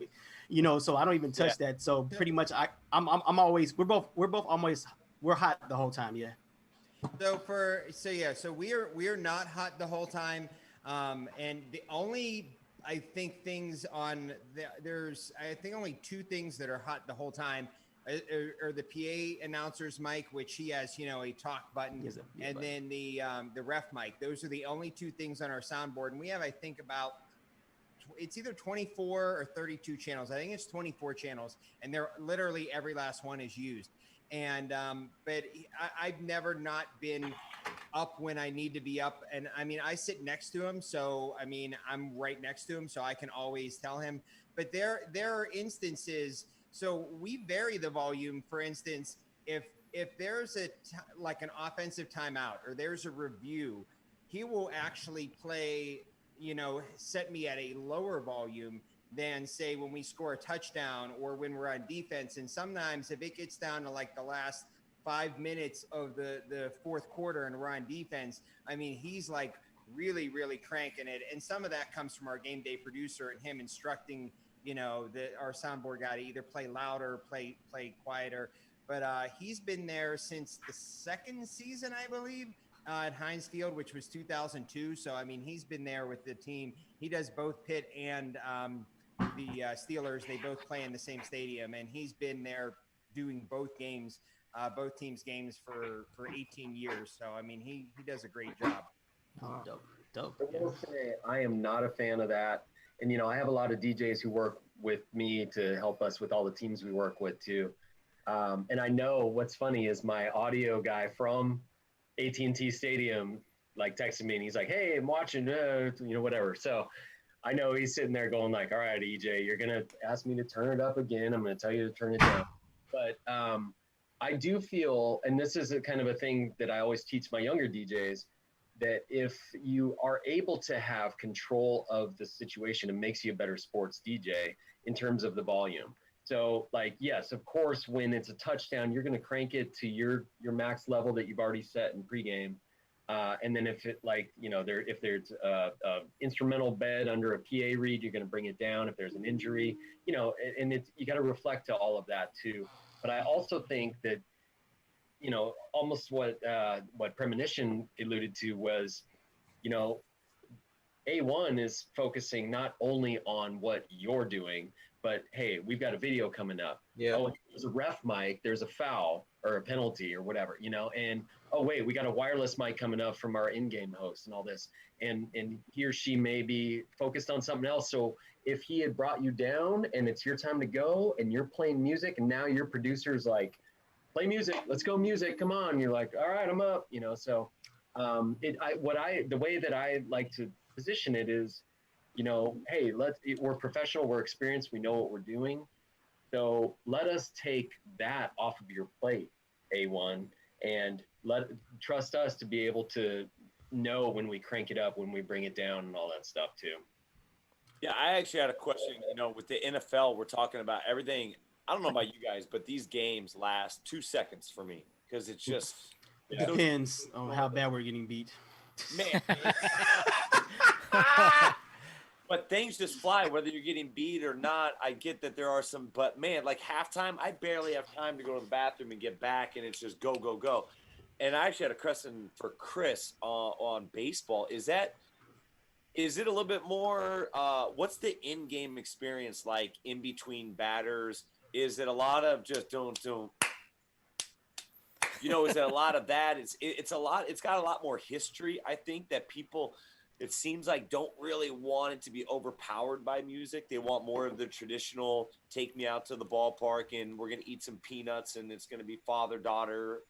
so I don't even touch that. So pretty much I'm always, we're both almost, we're hot the whole time. Yeah. So we are not hot the whole time. And the only, I think only two things that are hot the whole time are the PA announcer's mic, which he has, a talk button, and then the ref mic. Those are the only two things on our soundboard. And we have, I think, about, it's either 24 or 32 channels. I think it's 24 channels, and they're literally every last one is used. And but I've never not been up when I need to be up. And I mean, I sit next to him, so I mean, I'm right next to him, so I can always tell him. But there are instances. So we vary the volume. For instance, if there's like an offensive timeout or there's a review, he will actually play, set me at a lower volume than say when we score a touchdown or when we're on defense. And sometimes if it gets down to like the last 5 minutes of the fourth quarter and we're on defense, I mean, he's like really, really cranking it. And some of that comes from our game day producer and him instructing our soundboard guy to either play louder, play quieter. But he's been there since the second season, I believe, at Heinz Field, which was 2002. So, I mean, he's been there with the team. He does both Pitt and the Steelers. They both play in the same stadium, and he's been there doing both teams' games for 18 years. So, I mean, he does a great job. Dope. I will say I am not a fan of that. And, I have a lot of DJs who work with me to help us with all the teams we work with too. And I know what's funny is my audio guy from AT&T Stadium, like texted me and he's like, hey, I'm watching, whatever. So I know he's sitting there going like, all right, EJ, you're going to ask me to turn it up again. I'm going to tell you to turn it down. But I do feel, and this is a kind of a thing that I always teach my younger DJs, that if you are able to have control of the situation, it makes you a better sports DJ in terms of the volume. So like, yes, of course, when it's a touchdown, you're going to crank it to your max level that you've already set in pregame. And then if it if there's a instrumental bed under a PA read, you're going to bring it down. If there's an injury, and you got to reflect to all of that too. But I also think that, almost what Premonition alluded to was, A1 is focusing not only on what you're doing, but hey, we've got a video coming up. Yeah. Oh, there's a ref mic, there's a foul. or a penalty or whatever, and oh wait, we got a wireless mic coming up from our in-game host and all this, and he or she may be focused on something else. So if he had brought you down and it's your time to go and you're playing music and now your producer's like, play music, let's go music, come on, you're like, all right, I'm up, so the way that I like to position it is, hey, we're professional, we're experienced, we know what we're doing. So let us take that off of your plate, A1, and trust us to be able to know when we crank it up, when we bring it down, and all that stuff too. Yeah, I actually had a question. With the NFL, we're talking about everything. I don't know about you guys, but these games last 2 seconds for me because it's just It depends on how bad we're getting beat. Man. But things just fly, whether you're getting beat or not. I get that there are some, but man, like halftime, I barely have time to go to the bathroom and get back, and it's just go, go, go. And I actually had a question for Chris on baseball. Is it a little bit more, what's the in-game experience like in between batters? Is it a lot of just don't, is it a lot of that? It's got a lot more history, I think, that people, it seems like, don't really want it to be overpowered by music. They want more of the traditional, take me out to the ballpark and we're going to eat some peanuts and it's going to be father-daughter.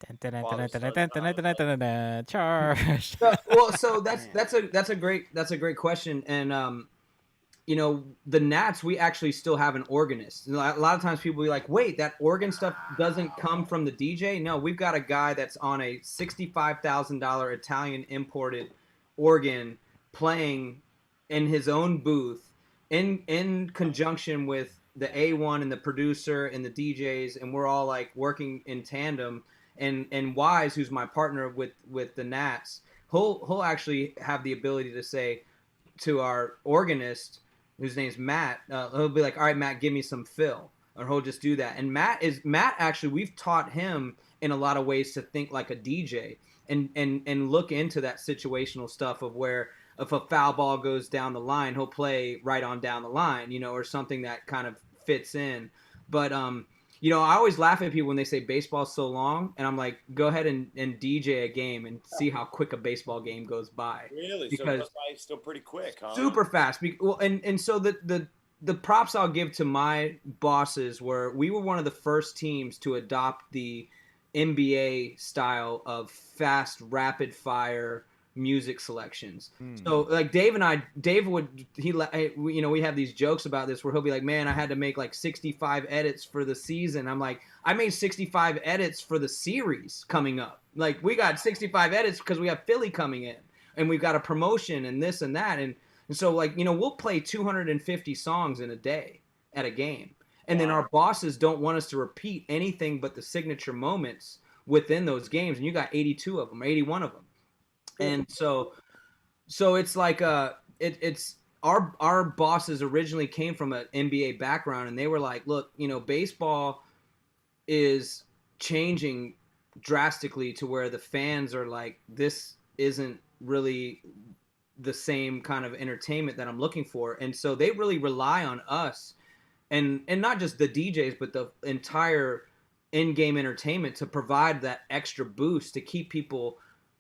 Charge. So that's a great question. And the Nats, we actually still have an organist. A lot of times people will be like, wait, that organ stuff doesn't come from the DJ? No, we've got a guy that's on a $65,000 Italian imported organ playing in his own booth in conjunction with the A1 and the producer and the DJs, and we're all like working in tandem. And Wise, who's my partner with the Nats, he'll actually have the ability to say to our organist, whose name's Matt, he'll be like, all right, Matt, give me some fill. Or he'll just do that. And Matt actually, we've taught him in a lot of ways to think like a DJ and look into that situational stuff of where if a foul ball goes down the line, he'll play right on down the line, or something that kind of fits in. But, I always laugh at people when they say baseball's so long, and I'm like, go ahead and DJ a game and see how quick a baseball game goes by. Really? Because so it's still pretty quick, huh? Super fast. Well, and so the props I'll give to my bosses were, we were one of the first teams to adopt the NBA style of fast, rapid fire music selections. So like we have these jokes about this where he'll be like, man, I had to make like 65 edits for the season. I'm like, I made 65 edits for the series coming up. Like, we got 65 edits because we have Philly coming in and we've got a promotion and this and that. And so like, we'll play 250 songs in a day at a game. And then our bosses don't want us to repeat anything but the signature moments within those games. And you got 82 of them, 81 of them. And so it's like it's our bosses originally came from an NBA background, and they were like, look, baseball is changing drastically to where the fans are like, this isn't really the same kind of entertainment that I'm looking for. And so they really rely on us and not just the DJs, but the entire in-game entertainment to provide that extra boost to keep people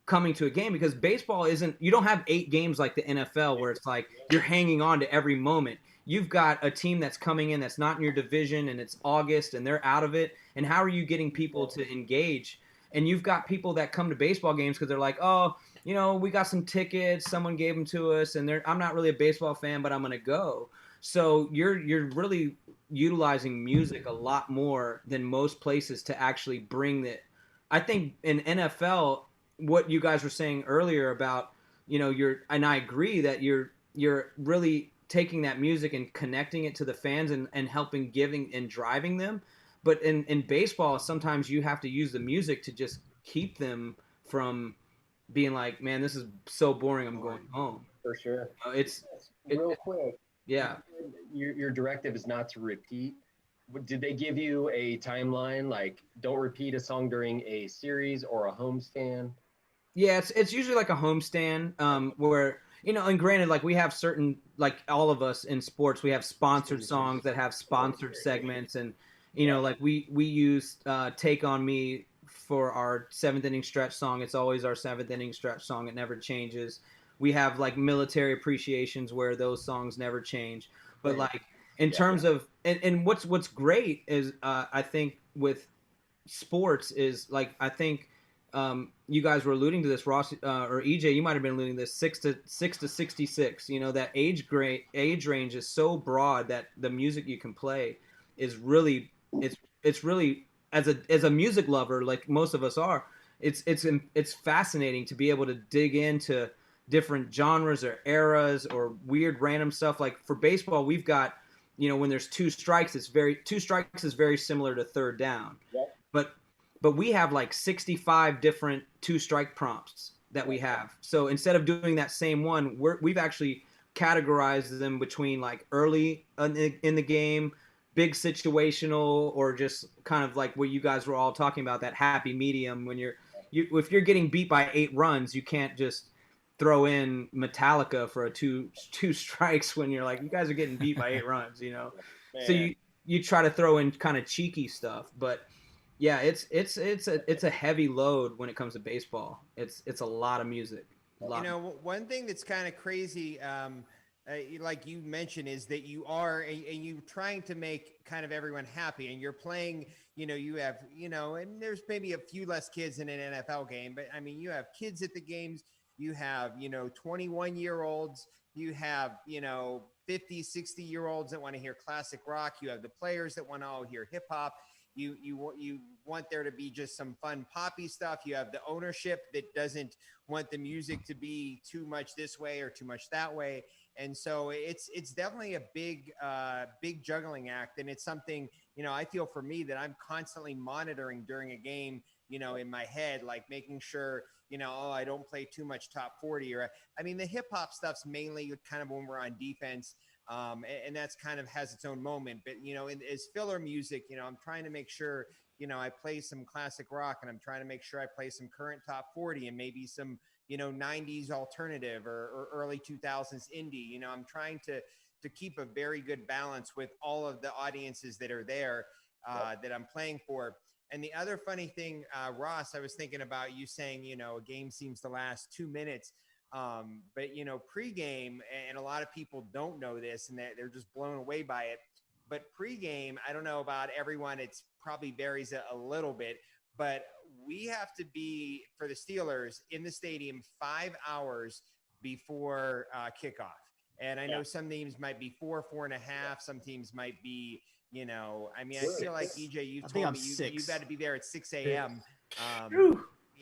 coming to a game, because baseball you don't have 8 games like the NFL where it's like you're hanging on to every moment. You've got a team that's coming in that's not in your division and it's August and they're out of it. And how are you getting people to engage? And you've got people that come to baseball games because they're like, oh, we got some tickets, someone gave them to us, and I'm not really a baseball fan, but I'm going to go. So you're really utilizing music a lot more than most places to actually bring that. I think in NFL, what you guys were saying earlier about, and I agree that you're really taking that music and connecting it to the fans and helping giving and driving them. But in baseball, sometimes you have to use the music to just keep them from being like, man, this is so boring, I'm going home. For sure. Real quick. Yeah. Your directive is not to repeat. Did they give you a timeline, like don't repeat a song during a series or a homestand? Yeah, it's usually like a homestand where, and granted, like we have certain, like all of us in sports, we have sponsored songs that have sponsored segments. And, like we use Take On Me for our 7th inning stretch song. It's always our 7th inning stretch song. It never changes. We have like military appreciations where those songs never change. But like in terms of and what's great is I think with sports is like I think you guys were alluding to this, Ross or EJ, you might have been alluding to this 6 to 66. You know, that age range is so broad that the music you can play is really it's really as a music lover like most of us are. It's fascinating to be able to dig into different genres or eras or weird random stuff. Like for baseball, we've got, you know, when there's 2 strikes, two strikes is very similar to third down. Yep. But we have like 65 different 2-strike prompts that we have. So instead of doing that same one, we've actually categorized them between like early in the game, big situational, or just kind of like what you guys were all talking about, that happy medium. When if you're getting beat by 8 runs, you can't just throw in Metallica for a two strikes when you're like, you guys are getting beat by 8 runs, you know. Man. So you try to throw in kind of cheeky stuff, but yeah, it's a heavy load when it comes to baseball. It's a lot of music. You know, one thing that's kind of crazy, like you mentioned, is that you are and you trying to make kind of everyone happy, and you're playing. You know, you have, you know, and there's maybe a few less kids in an NFL game, but I mean, you have kids at the games. You have, you know, 21-year-olds. You have, you know, 50, 60-year-olds that want to hear classic rock. You have the players that want to all hear hip hop. You want there to be just some fun poppy stuff. You have the ownership that doesn't want the music to be too much this way or too much that way. And so it's definitely a big juggling act. And it's something, you know, I feel for me that I'm constantly monitoring during a game, you know, in my head, like making sure, you know, I don't play too much top 40 or, I mean, the hip hop stuff's mainly kind of when we're on defense. And that's kind of has its own moment, but you know, as filler music, you know, I'm trying to make sure, you know, I play some classic rock, and I'm trying to make sure I play some current top 40 and maybe some, you know, 90s alternative or early 2000s indie. You know, I'm trying to keep a very good balance with all of the audiences that are there that I'm playing for. And the other funny thing, Ross, I was thinking about you saying, you know, a game seems to last 2 minutes. But you know, pregame, and a lot of people don't know this, and they're just blown away by it. But pregame, I don't know about everyone. It's probably varies a little bit, but we have to be, for the Steelers, in the stadium 5 hours before kickoff. And I know some teams might be 4.5. Some teams might be, you know, I mean, I feel like EJ, you told me you got to be there at 6 a.m.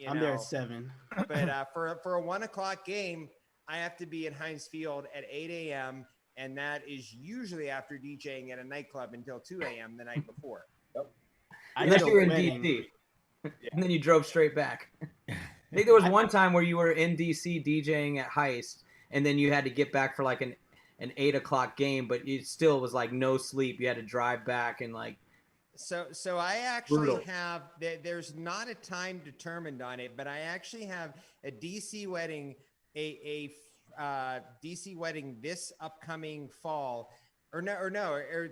I'm there at 7. But for a 1 o'clock game, I have to be in Heinz Field at 8 a.m. And that is usually after DJing at a nightclub until 2 a.m. the night before. Yep. Unless you were in DC. And then you drove straight back. I think there was one time where you were in DC DJing at Heist, and then you had to get back for like an 8 o'clock game, but it still was like no sleep. You had to drive back and like. So I actually have, there's not a time determined on it, but I actually have a DC wedding, a DC wedding this upcoming fall, or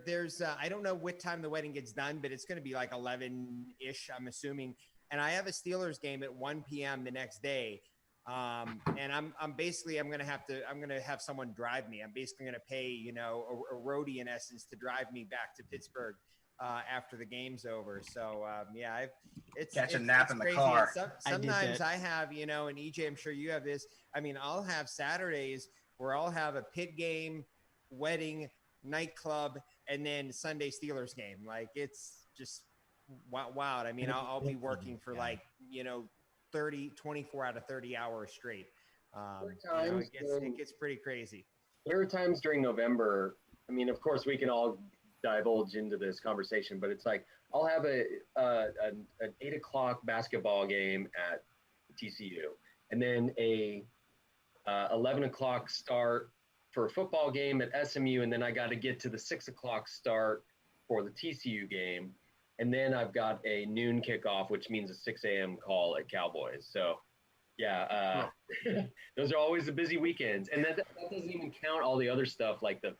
there's, I don't know what time the wedding gets done, but it's going to be like 11-ish, I'm assuming. And I have a Steelers game at 1 p.m. the next day. And I'm going to have someone drive me. I'm basically going to pay, you know, a roadie in essence to drive me back to Pittsburgh after the game's over. So it's catch a nap in the car. Sometimes I have, you know, and EJ, I'm sure you have this. I mean, I'll have Saturdays where I'll have a pit game, wedding, nightclub, and then Sunday Steelers game. Like it's just wow. I mean, I'll be working for like, you know, 24 out of 30 hours straight. You know, it gets pretty crazy. There are times during November. I mean, of course, we can all divulge into this conversation, but it's like I'll have an 8 o'clock basketball game at TCU, and then a 11 o'clock start for a football game at SMU, and then I got to get to the 6 o'clock start for the TCU game, and then I've got a noon kickoff, which means a 6 a.m. call at Cowboys. So those are always the busy weekends, and that doesn't even count all the other stuff like the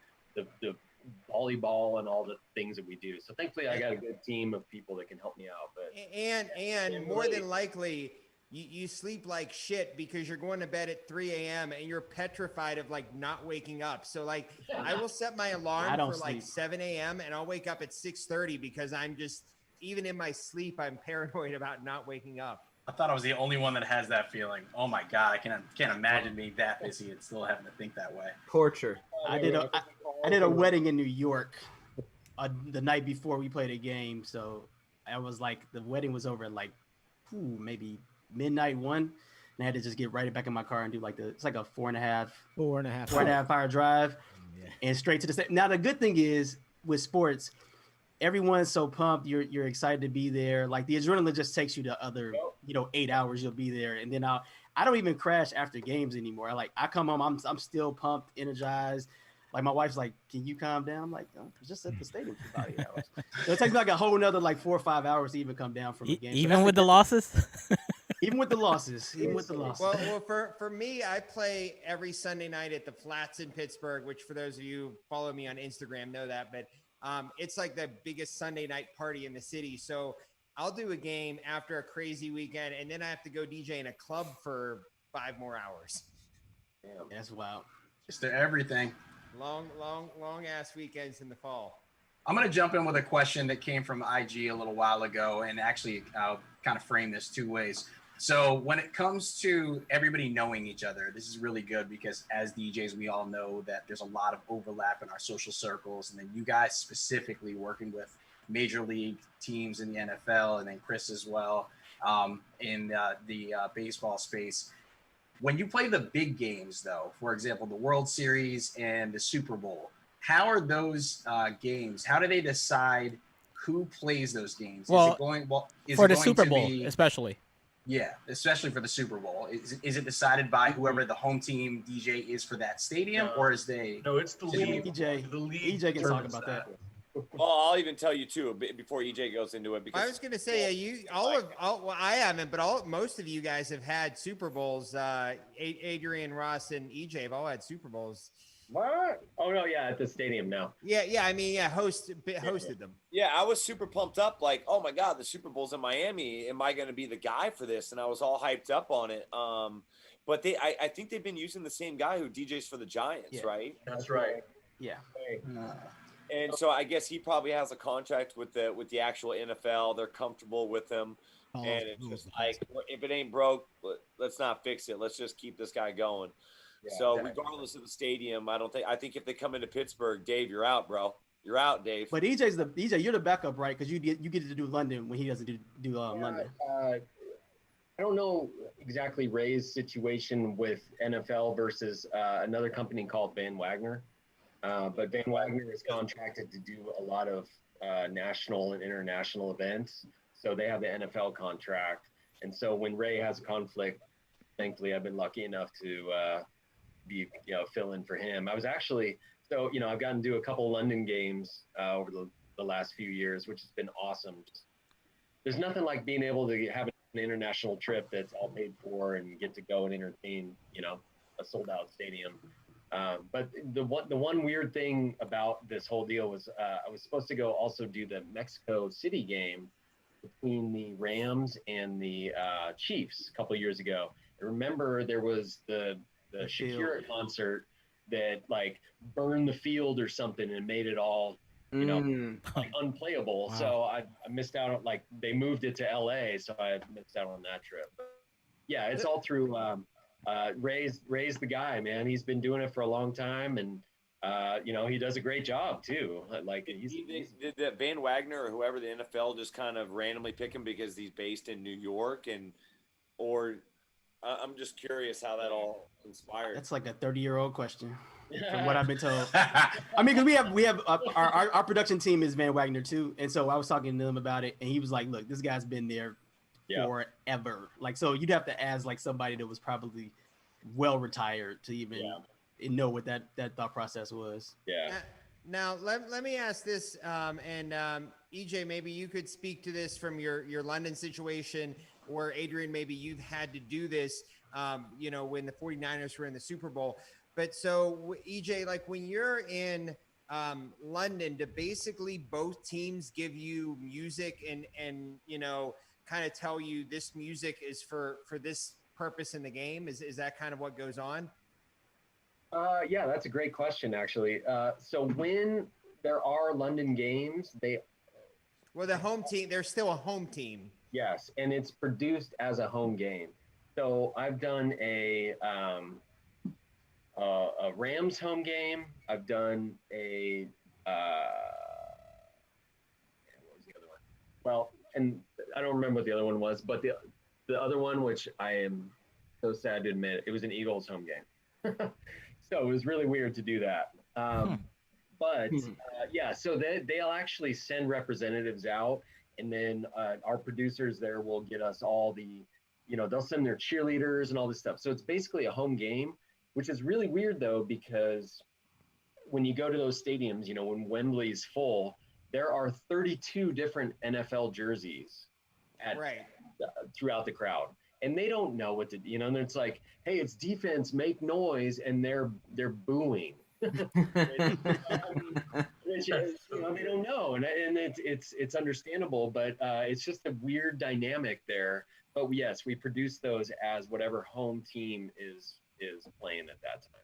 volleyball and all the things that we do. So thankfully I got a good team of people that can help me out. But and more than likely you sleep like shit because you're going to bed at 3 a.m. and you're petrified of like not waking up. So like I will set my alarm for like 7 a.m. and I'll wake up at 6:30 because I'm just, even in my sleep, I'm paranoid about not waking up. I thought I was the only one that has that feeling. Oh my God, I can't imagine being that busy and still having to think that way. Torture. I did a wedding in New York the night before we played a game. So I was like, the wedding was over at like maybe midnight 1, and I had to just get right back in my car and do like it's like a 4.5 hour drive, and straight to the state. Now the good thing is with sports, everyone's so pumped. You're excited to be there. Like the adrenaline just takes you to other 8 hours. You'll be there, and then I don't even crash after games anymore. I come home, I'm still pumped, energized. Like my wife's like, "Can you calm down?" I'm like, "Oh, just at the stadium for about 8 hours." So it takes me like a whole nother like 4 or 5 hours to even come down from a game. Even with the losses. Even with the losses. Well, for me, I play every Sunday night at the Flats in Pittsburgh, which for those of you who follow me on Instagram know that, but it's like the biggest Sunday night party in the city. So I'll do a game after a crazy weekend, and then I have to go DJ in a club for 5 more hours. Damn, that's wild. Just everything. Long ass weekends in the fall. I'm going to jump in with a question that came from IG a little while ago, and actually I'll kind of frame this 2 ways. So when it comes to everybody knowing each other, this is really good because as DJs, we all know that there's a lot of overlap in our social circles. And then you guys specifically working with major league teams in the NFL, and then Chris as well in the baseball space. When you play the big games, though, for example, the World Series and the Super Bowl, how are those games? How do they decide who plays those games? Well, for the Super Bowl, especially. Yeah, especially for the Super Bowl. Is it decided by whoever the home team DJ is for that stadium, or is they? No, it's the league. The league can talk about that. Well, I'll even tell you too before EJ goes into it. Because I was going to say, I haven't, but most of you guys have had Super Bowls. Adrian, Ross, and EJ have all had Super Bowls. What? Oh no, yeah, at the stadium now. Yeah. I mean, hosted them. Yeah, I was super pumped up. Like, oh my God, the Super Bowl's in Miami. Am I going to be the guy for this? And I was all hyped up on it. But I think they've been using the same guy who DJs for the Giants, right? That's right. Yeah. And so I guess he probably has a contract with the actual NFL. They're comfortable with him. And it's just like, if it ain't broke, let's not fix it. Let's just keep this guy going. Yeah, so regardless of the stadium, I think if they come into Pittsburgh, Dave, you're out, bro. You're out, Dave. But EJ, you're the backup, right? Because you get to do London when he doesn't do London. I don't know exactly Ray's situation with NFL versus another company called Van Wagner. But Van Wagner is contracted to do a lot of national and international events. So they have the NFL contract. And so when Ray has a conflict, thankfully I've been lucky enough to be, fill in for him. I was actually, I've gotten to do a couple London games over the last few years, which has been awesome. There's nothing like being able to have an international trip that's all paid for and get to go and entertain, a sold out stadium. But the one weird thing about this whole deal was I was supposed to go also do the Mexico City game between the Rams and the Chiefs a couple of years ago. I remember there was the Shakira concert that like burned the field or something and made it all like unplayable. Wow. So I missed out on, like, they moved it to LA, so I missed out on that trip. But yeah, it's all through Ray's the guy, man. He's been doing it for a long time, and he does a great job too. Like, did that Van Wagner or whoever the NFL just kind of randomly pick him because he's based in New York, or I'm just curious how that all inspired. That's like a 30-year-old question, from what I've been told. I mean, because we have our production team is Van Wagner too, and so I was talking to him about it, and he was like, "Look, this guy's been there forever." Like, so you'd have to ask like somebody that was probably well retired to even know what that thought process was. Yeah. Now let me ask this, and EJ, maybe you could speak to this from your London situation, or Adrian, maybe you've had to do this, when the 49ers were in the Super Bowl. But so EJ, like when you're in London, do basically both teams give you music and kind of tell you this music is for this purpose in the game? Is that kind of what goes on? Yeah, that's a great question, actually. So when there are London games, the home team, they're still a home team. Yes, and it's produced as a home game. So I've done a Rams home game. I've done a what was the other one? Well, and I don't remember what the other one was, but the other one, which I am so sad to admit, it was an Eagles home game. So it was really weird to do that. But yeah, so they'll actually send representatives out, and then our producers there will get us all the, they'll send their cheerleaders and all this stuff. So it's basically a home game, which is really weird though, because when you go to those stadiums, when Wembley's full, there are 32 different NFL jerseys throughout the crowd. And they don't know what to, and it's like, hey, it's defense, make noise, and they're booing. Which is, they don't know, and it's understandable, but it's just a weird dynamic there. But yes, we produce those as whatever home team is playing at that time.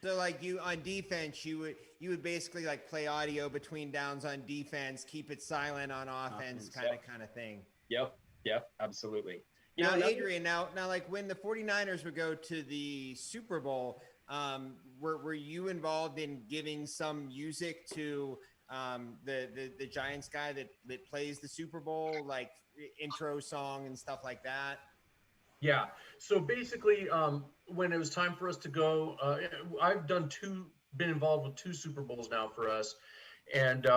So like you on defense, you would basically like play audio between downs on defense, keep it silent on offense, kind of thing. Yep, absolutely. Now, Adrian, now like when the 49ers would go to the Super Bowl, were you involved in giving some music to the Giants guy that plays the Super Bowl, like intro song and stuff like that? Yeah. So basically, when it was time for us to go, I've been involved with 2 Super Bowls now for us. And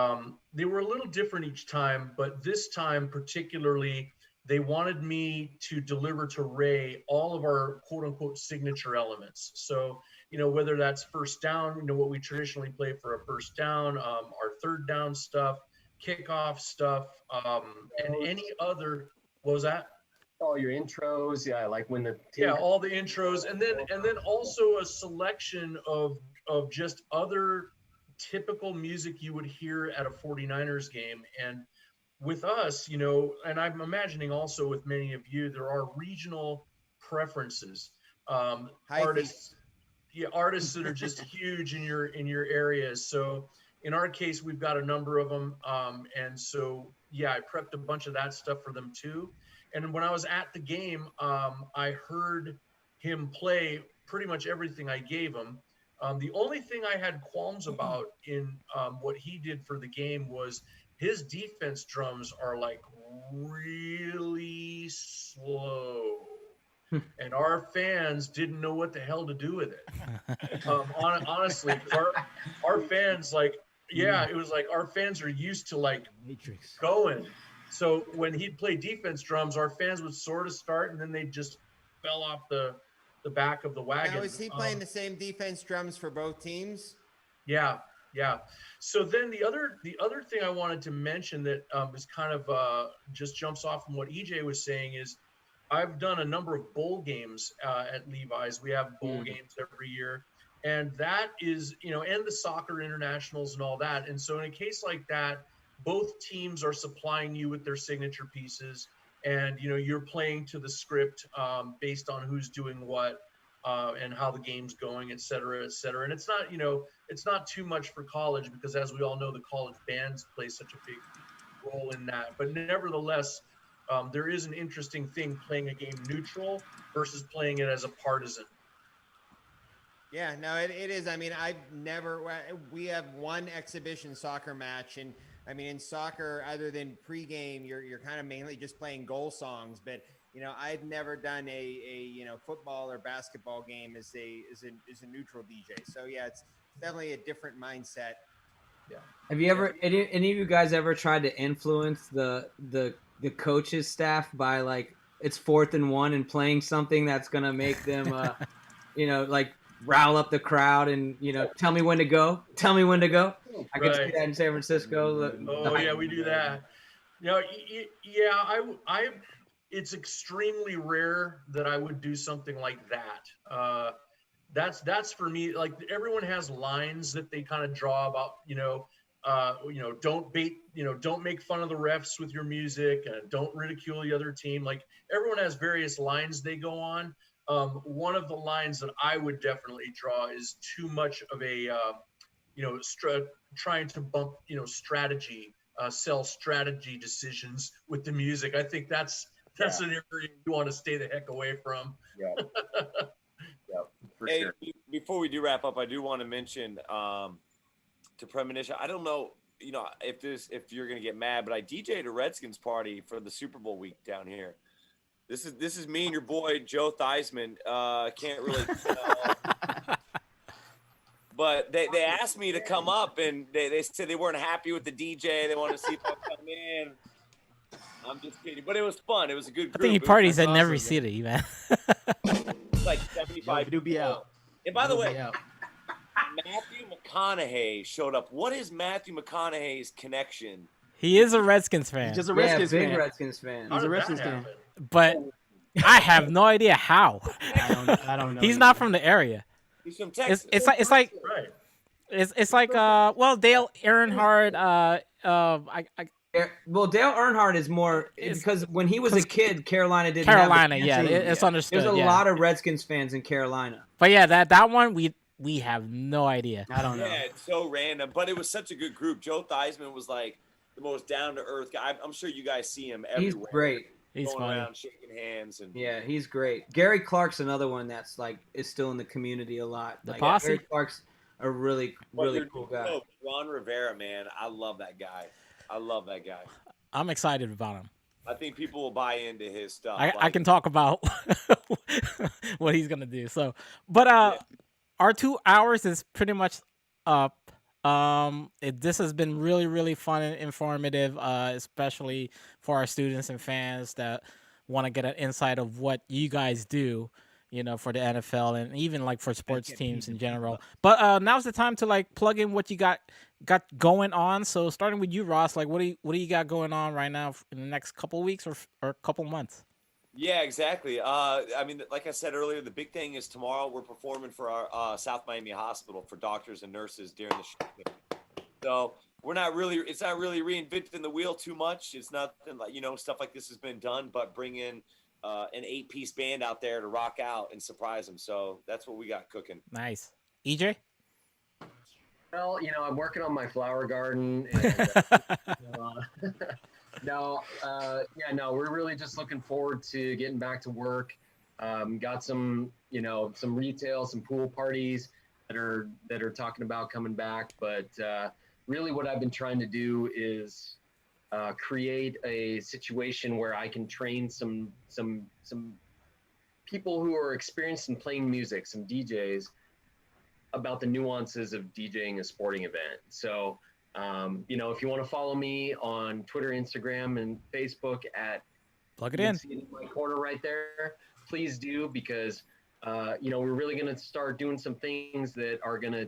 they were a little different each time, but this time particularly, they wanted me to deliver to Ray all of our quote unquote signature elements. So, whether that's first down, what we traditionally play for a first down, our third down stuff, kickoff stuff, and any other, what was that? All your intros. Yeah. Like when all the intros. And then also a selection of just other typical music you would hear at a 49ers game. And with us, and I'm imagining also with many of you, there are regional preferences. Artists that are just huge in your areas. So in our case, we've got a number of them. And so, I prepped a bunch of that stuff for them too. And when I was at the game, I heard him play pretty much everything I gave him. The only thing I had qualms about in what he did for the game was his defense drums are like really slow. And our fans didn't know what the hell to do with it. Honestly, our fans, it was like our fans are used to like Matrix going. So when he'd play defense drums, our fans would sort of start and then they just fell off the back of the wagon. Now, is he playing the same defense drums for both teams? Yeah. So then the other thing I wanted to mention that is kind of just jumps off from what EJ was saying is I've done a number of bowl games at Levi's. We have bowl games every year, and that is, and the soccer internationals and all that. And so in a case like that, both teams are supplying you with their signature pieces, and you're playing to the script based on who's doing what and how the game's going, et cetera, et cetera. And it's not too much for college because, as we all know, the college bands play such a big role in that. But nevertheless, there is an interesting thing playing a game neutral versus playing it as a partisan. Yeah, no, it is. I mean, we have one exhibition soccer match, and I mean, in soccer, other than pregame, you're kind of mainly just playing goal songs. But I've never done a football or basketball game as a neutral DJ. So yeah, it's definitely a different mindset. Yeah. Have you ever any of you guys ever tried to influence the coaches staff by like it's 4th and 1 and playing something that's gonna make them like rile up the crowd and tell me when to go. I can see that in San Francisco. Yeah, we do that. It's extremely rare that I would do something like that. that's for me. Like everyone has lines that they kind of draw about, don't make fun of the refs with your music, don't ridicule the other team. Like everyone has various lines they go on. One of the lines that I would definitely draw is too much of a, trying to bump, strategy, sell strategy decisions with the music. I think that's an area you want to stay the heck away from. Yeah. For Hey, sure. before we do wrap up, I do want to mention to Premonition. I don't know, if you're gonna get mad, but I DJ'd a Redskins party for the Super Bowl week down here. This is me and your boy Joe Theismann. Can't really. But they asked me to come up, and they said they weren't happy with the DJ. They wanted to see if I'd come in. I'm just kidding, but it was fun. It was a good group. I think he parties in every city, man. It's like 75 do be out. And by the way, Matthew McConaughey showed up. What is Matthew McConaughey's connection? He is a Redskins fan. He's just a Redskins big fan. Redskins fan. How He's a did that Redskins fan. happen? But I have no idea how. I don't know. He's not from the area. He's from Texas. It's like Right. it's like Dale Earnhardt. Well, Dale Earnhardt is more because when he was a kid, Carolina didn't Carolina, have a yeah, team. it's understood. There's a yeah. lot of Redskins fans in Carolina. But yeah, that one we have no idea. I don't know. Yeah, it's so random, but it was such a good group. Joe Theismann was like the most down to earth guy. I'm sure you guys see him everywhere. He's great. He's going funny. around shaking hands and Yeah, he's great. Gary Clark's another one that's like is still in the community a lot. The Like, Posse? Gary Clark's a really cool guy. Oh, Ron Rivera, man, I love that guy. I'm excited about him. I think people will buy into his stuff. I can talk about what he's gonna do. So, but our 2 hours is pretty much up. This has been really, really fun and informative, especially for our students and fans that want to get an insight of what you guys do, for the NFL and even like for sports teams in general. But now's the time to like plug in what you got going on. So starting with you, Ross, like what do you got going on right now in the next couple weeks or couple months? Yeah, exactly. I mean, like I said earlier, the big thing is tomorrow we're performing for our South Miami Hospital for doctors and nurses during the show. So it's not really reinventing the wheel too much. It's nothing like, stuff like this has been done, but bring in an 8-piece band out there to rock out and surprise them. So that's what we got cooking. Nice. EJ? Well, I'm working on my flower garden. And, we're really just looking forward to getting back to work. Got some retail, some pool parties that are talking about coming back. But really what I've been trying to do is create a situation where I can train some people who are experienced in playing music, some DJs, about the nuances of DJing a sporting event. So, if you want to follow me on Twitter, Instagram, and Facebook at Plug it in. See it in my corner right there, please do, because we're really going to start doing some things that are going to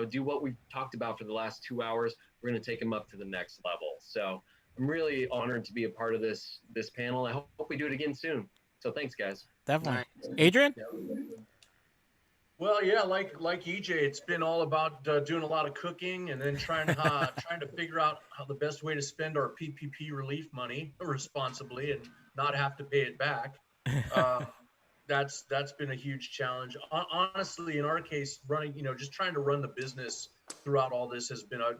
do what we've talked about for the last 2 hours. We're going to take them up to the next level. So I'm really honored to be a part of this panel. I hope we do it again soon. So thanks, guys. Definitely. Adrian? Well, yeah, like EJ, it's been all about doing a lot of cooking and then trying to figure out how the best way to spend our PPP relief money responsibly and not have to pay it back. That's been a huge challenge. Honestly, in our case, running, just trying to run the business throughout all this has been a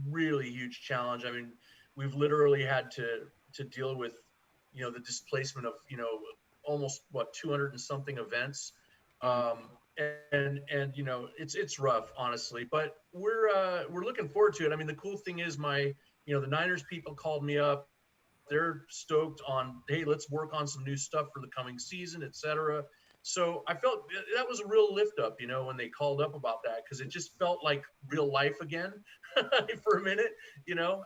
really huge challenge. I mean, we've literally had to deal with, the displacement of, almost 200 and something events. And it's rough, honestly, but we're looking forward to it. I mean, the cool thing is the Niners people called me up. They're stoked on, hey, let's work on some new stuff for the coming season, etc. So I felt that was a real lift up, when they called up about that, because it just felt like real life again for a minute,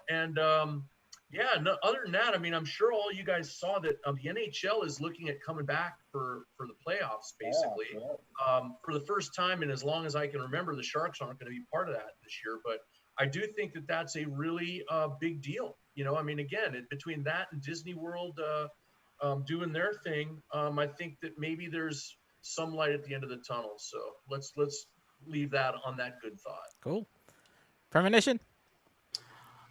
and other than that, I mean, I'm sure all you guys saw that the NHL is looking at coming back for the playoffs, basically. Yeah. For the first time in as long as I can remember, the Sharks aren't going to be part of that this year, but I do think that that's a really big deal. I mean, again, between that and Disney World doing their thing, I think that maybe there's some light at the end of the tunnel. So let's leave that on that good thought. Cool. Premonition?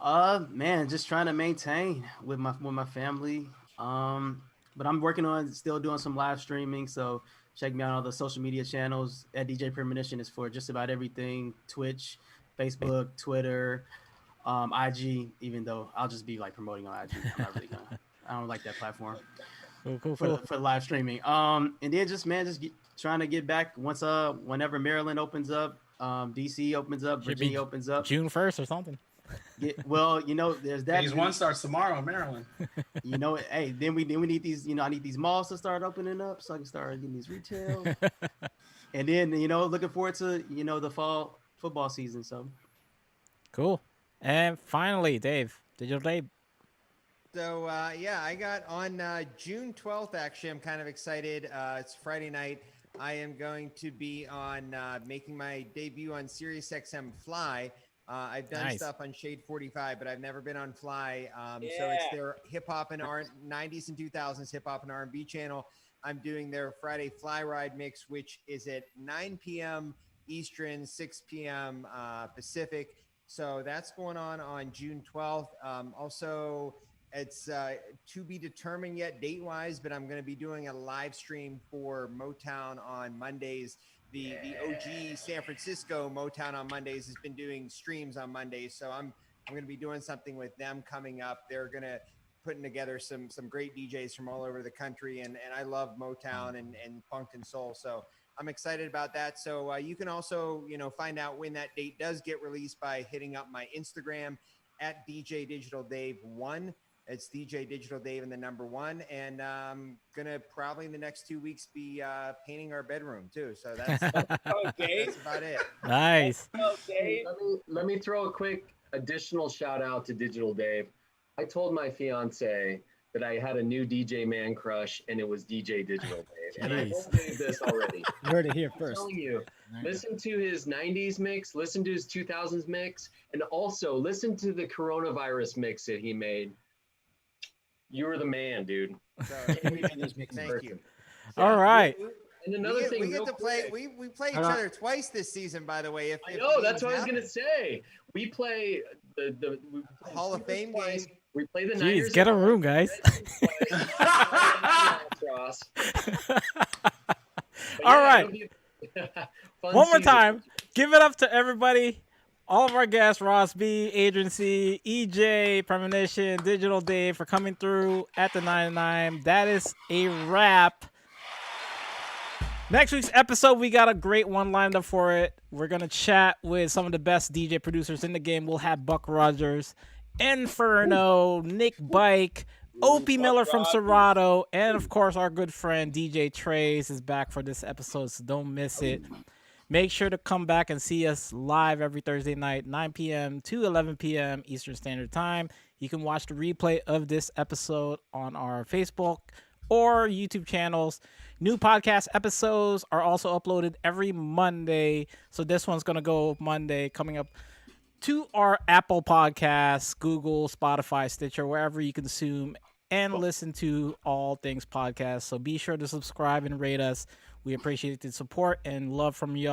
Man, just trying to maintain with my family. But I'm working on still doing some live streaming. So check me out on all the social media channels. At DJ Premonition is for just about everything: Twitch, Facebook, Twitter, IG. Even though I'll just be like promoting on IG, I'm not really gonna. I don't like that platform. Cool. For live streaming. And then trying to get back once whenever Maryland opens up, DC opens up, Virginia opens up. June 1st or something. Well, there's that. Phase 1 starts tomorrow in Maryland. Hey, then we need these. I need these malls to start opening up so I can start getting these retail. And then looking forward to the fall football season. So cool. And finally, Dave, Digital Dave. So I got on June 12th. Actually, I'm kind of excited. It's Friday night. I am going to be on making my debut on SiriusXM Fly. I've done stuff on Shade 45, but I've never been on Fly. So it's their hip hop and 90s and 2000s hip hop and R&B channel. I'm doing their Friday Fly Ride mix, which is at 9 p.m. Eastern, 6 p.m. Pacific. So that's going on June 12th. Also, it's to be determined yet date-wise, but I'm going to be doing a live stream for Motown on Mondays. The OG San Francisco Motown on Mondays has been doing streams on Mondays, so I'm going to be doing something with them coming up. They're going to putting together some great DJs from all over the country, and I love Motown and funk and soul, so I'm excited about that. So you can also find out when that date does get released by hitting up my Instagram at DJ Digital Dave 1. It's DJ Digital Dave and the number 1. And I'm going to probably in the next 2 weeks be painting our bedroom too. So that's about it. Nice. Let me throw a quick additional shout out to Digital Dave. I told my fiance that I had a new DJ man crush, and it was DJ Digital Dave. And I told Dave this already. You heard it here I'm first. telling you, listen to his 90s mix, listen to his 2000s mix, and also listen to the coronavirus mix that he made. You were the man, dude. Thank you. All right. And another thing, we get to play. We play each other twice this season, by the way. I know, that's what I was gonna say. We play the Hall of Fame game. We play the Jeez, Niners. get a room, guys. All right. One more time. Give it up to everybody. All of our guests, Ross B, Adrian C, EJ, Premonition, Digital Dave, for coming through at the 99. That is a wrap. Next week's episode, we got a great one lined up for it. We're going to chat with some of the best DJ producers in the game. We'll have Buck Rogers, Inferno, Nick Bike, Opie Miller from Serato, and of course, our good friend DJ Trace is back for this episode, so don't miss it. Make sure to come back and see us live every Thursday night, 9 p.m. to 11 p.m. Eastern Standard Time. You can watch the replay of this episode on our Facebook or YouTube channels. New podcast episodes are also uploaded every Monday. So this one's going to go Monday, coming up to our Apple Podcasts, Google, Spotify, Stitcher, wherever you consume and listen to all things podcasts. So be sure to subscribe and rate us. We appreciate the support and love from y'all.